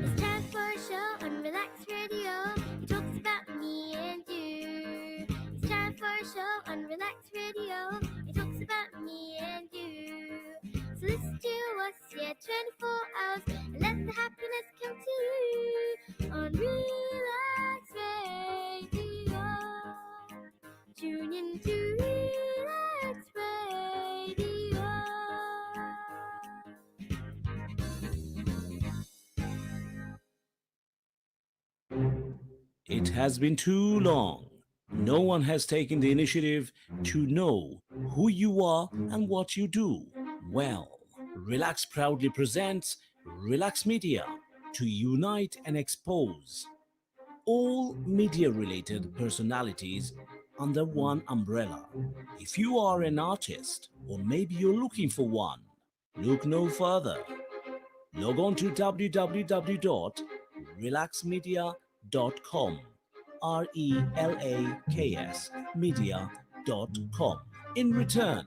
It's time for a show on Relax Radio. It talks about me and you. It's time for a show on Relax Radio. It talks about me and you. So listen to us, 24 hours, and let the happiness come to you on Relax Radio. Tune in to Relax Radio. It has been too long. No one has taken the initiative to know who you are and what you do. Well, Relax proudly presents Relax Media to unite and expose all media-related personalities under one umbrella. If you are an artist or maybe you're looking for one, look no further. Log on to www.relaxmedia.com, RELAKS media.com. In return,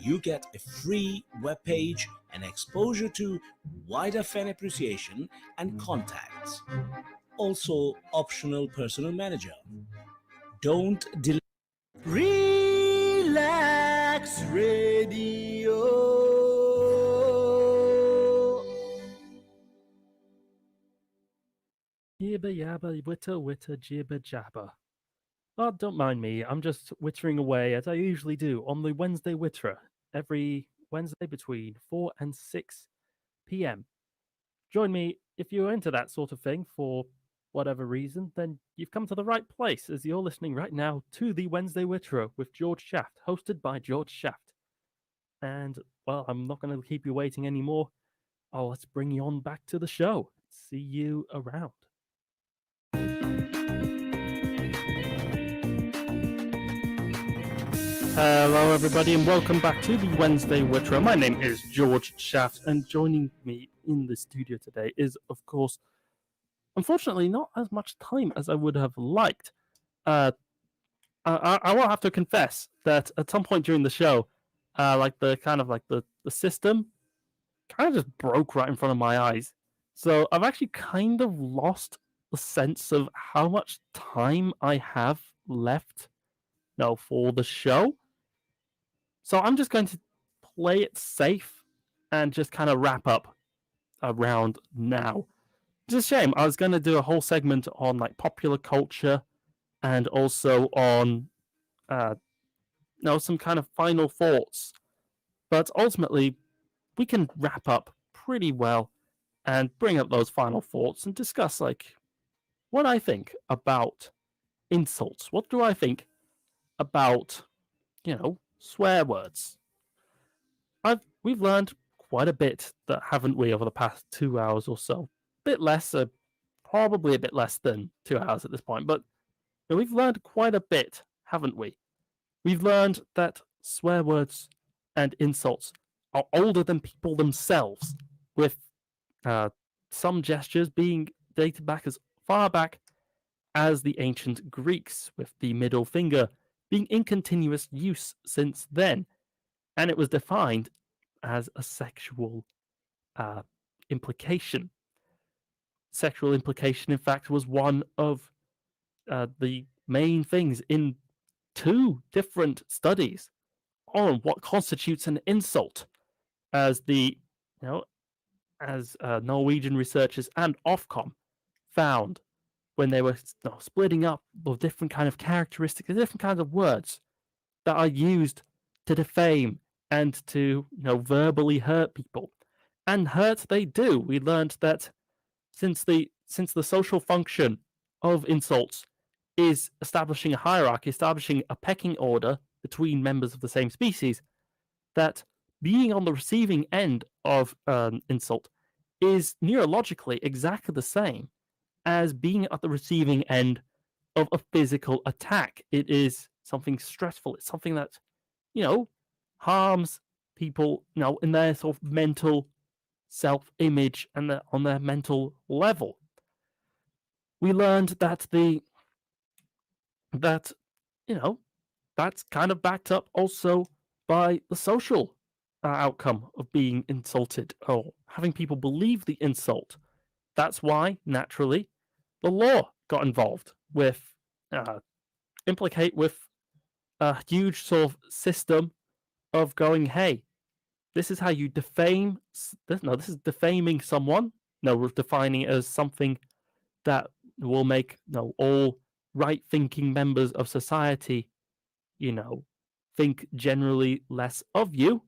you get a free webpage and exposure to wider fan appreciation and contacts. Also, optional personal manager. Don't delay. Relax Radio. Yibba yabba, witter, jibba jabba. Oh, don't mind me. I'm just wittering away as I usually do on the Wednesday Witterer every Wednesday between 4 and 6 p.m. Join me if you're into that sort of thing for whatever reason, then you've come to the right place as you're listening right now to the Wednesday Witterer with George Shaft, hosted by George Shaft. And, well, I'm not going to keep you waiting anymore. Oh, let's bring you on back to the show. See you around. Hello, everybody, and welcome back to the Wednesday Witterer. My name is George Shaft, and joining me in the studio today is, of course, unfortunately, not as much time as I would have liked. I will have to confess that at some point during the show, the system kind of just broke right in front of my eyes. So I've actually kind of lost the sense of how much time I have left now for the show. So I'm just going to play it safe and just kind of wrap up around now. It's a shame. I was going to do a whole segment on like popular culture and also on some kind of final thoughts. But ultimately, we can wrap up pretty well and bring up those final thoughts and discuss like what I think about insults. What do I think about, swear words? We've learned quite a bit, haven't we, over the past 2 hours or so? Bit less, probably a bit less than 2 hours at this point, but we've learned quite a bit, haven't we? We've learned that swear words and insults are older than people themselves, with some gestures being dated back as far back as the ancient Greeks, with the middle finger being in continuous use since then. And it was defined as a sexual implication. Sexual implication, in fact, was one of the main things in 2 different studies on what constitutes an insult, as Norwegian researchers and Ofcom found when they were splitting up the different kind of characteristics, the different kinds of words that are used to defame and to verbally hurt people. And hurt they do. We learned that since the social function of insults is establishing a hierarchy, establishing a pecking order between members of the same species, that being on the receiving end of an insult is neurologically exactly the same as being at the receiving end of a physical attack. It is something stressful. It's something that, harms people, in their sort of mental self-image and on their mental level. We learned that that that's kind of backed up also by the social outcome of being insulted or having people believe the insult. That's why, naturally, the law got involved with implicate with a huge sort of system of going, hey, this is how you defame. No, this is defaming someone. No, we're defining it as something that will make all right-thinking members of society, think generally less of you.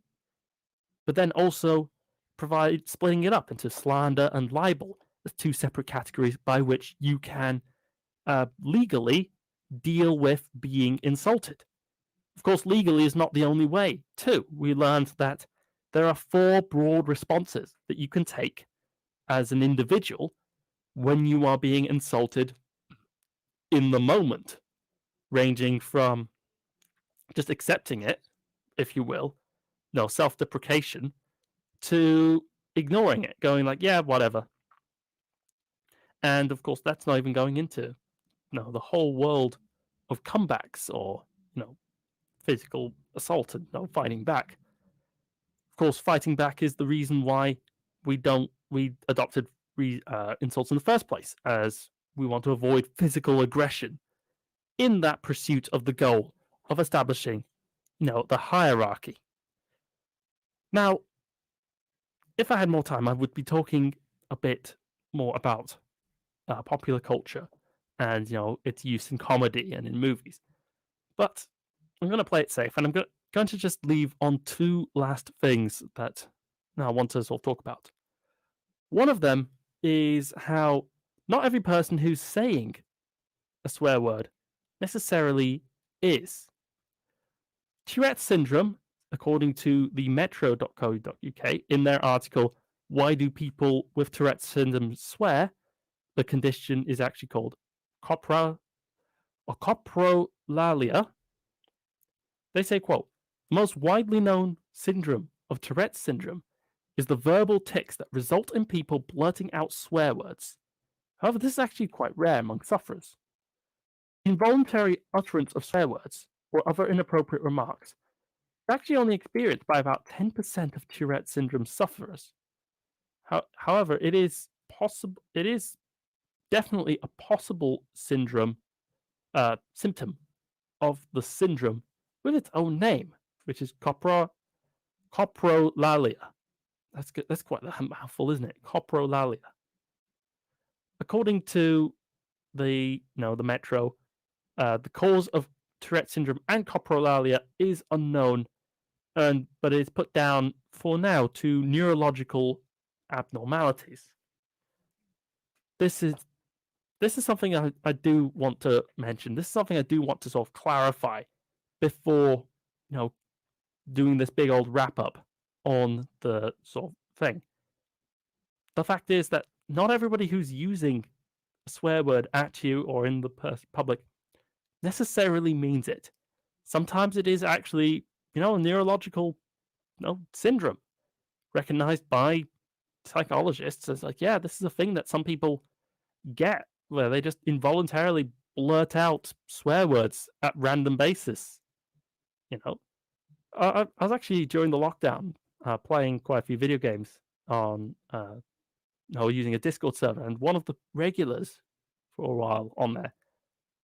But then also provide splitting it up into slander and libel as two separate categories by which you can legally deal with being insulted. Of course, legally is not the only way, too. We learned that there are 4 broad responses that you can take as an individual when you are being insulted in the moment, ranging from just accepting it, if you will, self-deprecation, to ignoring it, going like, yeah, whatever. And of course, that's not even going into the whole world of comebacks or physical assault and fighting back. Of course, fighting back is the reason why we adopted insults in the first place, as we want to avoid physical aggression in that pursuit of the goal of establishing, the hierarchy. Now, if I had more time, I would be talking a bit more about popular culture and its use in comedy and in movies. But I'm going to play it safe, and I'm going to just leave on 2 last things that I want to sort of talk about. One of them is how not every person who's saying a swear word necessarily is. Tourette's syndrome, according to the metro.co.uk, in their article, Why Do People with Tourette's Syndrome Swear? The condition is actually called coprolalia. They say, quote, the most widely known syndrome of Tourette's syndrome is the verbal tics that result in people blurting out swear words. However, this is actually quite rare among sufferers. Involuntary utterance of swear words or other inappropriate remarks is actually only experienced by about 10% of Tourette's syndrome sufferers. However, it is definitely a possible symptom of the syndrome with its own name, which is coprolalia. That's quite a mouthful, isn't it? Coprolalia. According to the Metro, the cause of Tourette syndrome and coprolalia is unknown, but it's put down for now to neurological abnormalities. This is something I do want to mention. This is something I do want to sort of clarify before doing this big old wrap up on the sort of thing. The fact is that not everybody who's using a swear word at you or in the public necessarily means it. Sometimes it is actually a neurological syndrome recognized by psychologists as like, yeah, this is a thing that some people get where they just involuntarily blurt out swear words at random basis. I was actually during the lockdown playing quite a few video games on using a Discord server, and one of the regulars for a while on there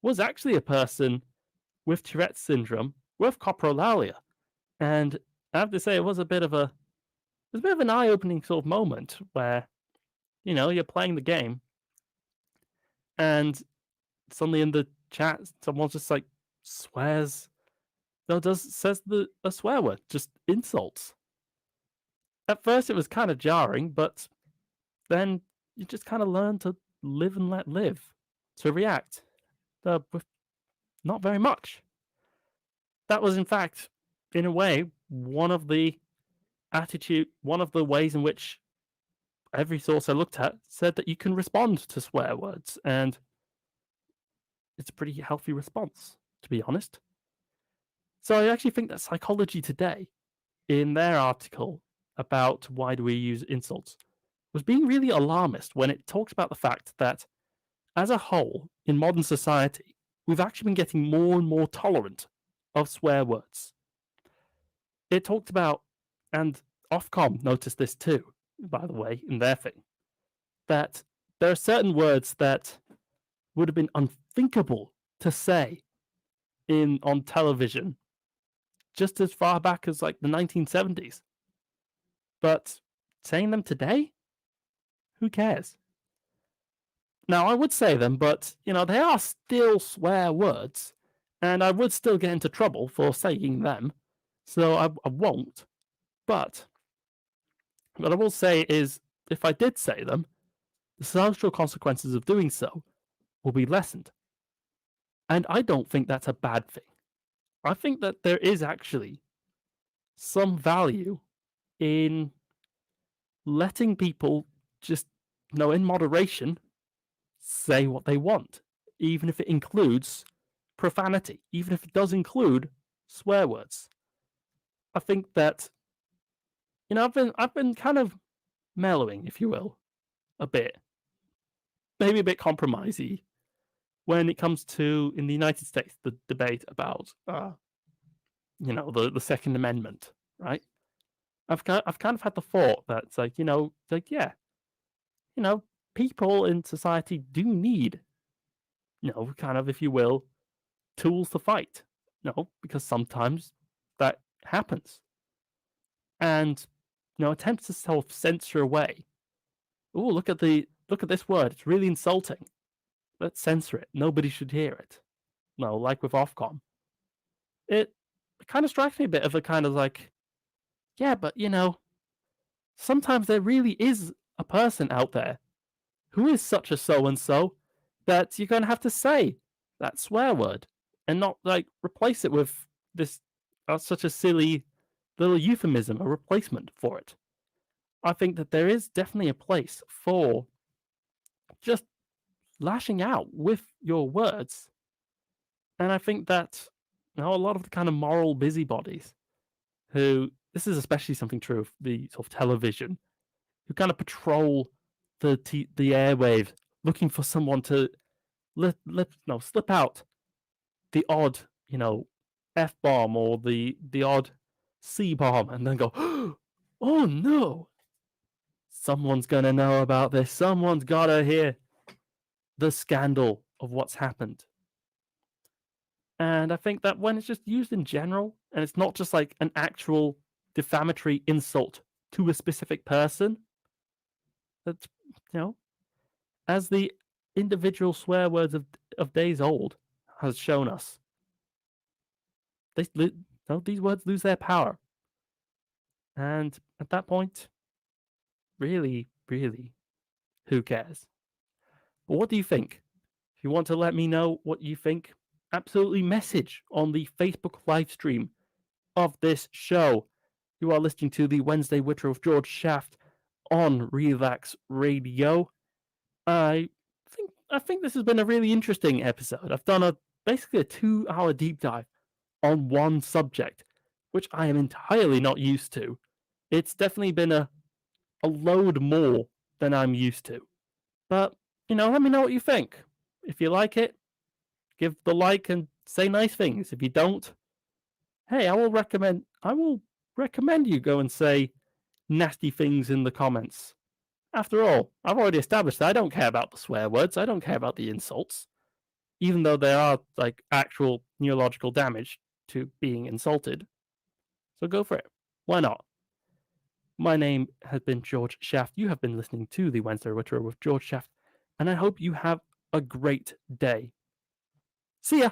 was actually a person with Tourette's syndrome with coprolalia, and I have to say it was a bit of an eye-opening sort of moment where you're playing the game and suddenly in the chat someone's just like swears. Says a swear word, just insults. At first it was kind of jarring, but then you just kind of learn to live and let live, to react with not very much. That was, in fact, in a way, one of the ways in which every source I looked at said that you can respond to swear words, and it's a pretty healthy response, to be honest. So I actually think that Psychology Today, in their article about why do we use insults, was being really alarmist when it talked about the fact that, as a whole, in modern society, we've actually been getting more and more tolerant of swear words. It talked about, and Ofcom noticed this too, by the way, in their thing, that there are certain words that would have been unthinkable to say on television just as far back as like the 1970s. But saying them today, who cares? Now, I would say them, but, they are still swear words, and I would still get into trouble for saying them, so I won't. But what I will say is, if I did say them, the social consequences of doing so will be lessened. And I don't think that's a bad thing. I think that there is actually some value in letting people just, in moderation, say what they want, even if it includes profanity, even if it does include swear words. I think that, I've been kind of mellowing, if you will, a bit, maybe a bit compromisey when it comes to, in the United States, the debate about, the Second Amendment, right? I've kind of had the thought that it's like, yeah, people in society do need, kind of, if you will, tools to fight, because sometimes that happens. And, attempts to self-censor away. Oh, look at this word. It's really insulting. Let's censor it. Nobody should hear it. No, like with Ofcom. It kind of strikes me a bit of a kind of like, yeah, but sometimes there really is a person out there who is such a so-and-so that you're going to have to say that swear word and not like replace it with this such a silly little euphemism, a replacement for it. I think that there is definitely a place for just lashing out with your words. And I think that a lot of the kind of moral busybodies who, this is especially something true of the sort of television, who kind of patrol the airwaves looking for someone to slip out the odd, F-bomb or the odd C-bomb and then go, oh no, someone's going to know about this. Someone's got to hear the scandal of what's happened. And I think that when it's just used in general, and it's not just like an actual defamatory insult to a specific person, that, as the individual swear words of days old has shown us, these words lose their power. And at that point, really, really, who cares? But what do you think? If you want to let me know what you think, absolutely message on the Facebook live stream of this show. You are listening to the Wednesday Witterer with George Shaft on Relaks Radio. I think this has been a really interesting episode. I've done basically a 2-hour deep dive on one subject, which I am entirely not used to. It's definitely been a load more than I'm used to. But, let me know what you think. If you like it, give the like and say nice things. If you don't, hey, I will recommend you go and say nasty things in the comments. After all, I've already established that I don't care about the swear words. I don't care about the insults, even though there are like actual neurological damage to being insulted. So go for it. Why not? My name has been George Shaft. You have been listening to the Wednesday Witterer with George Shaft, and I hope you have a great day. See ya!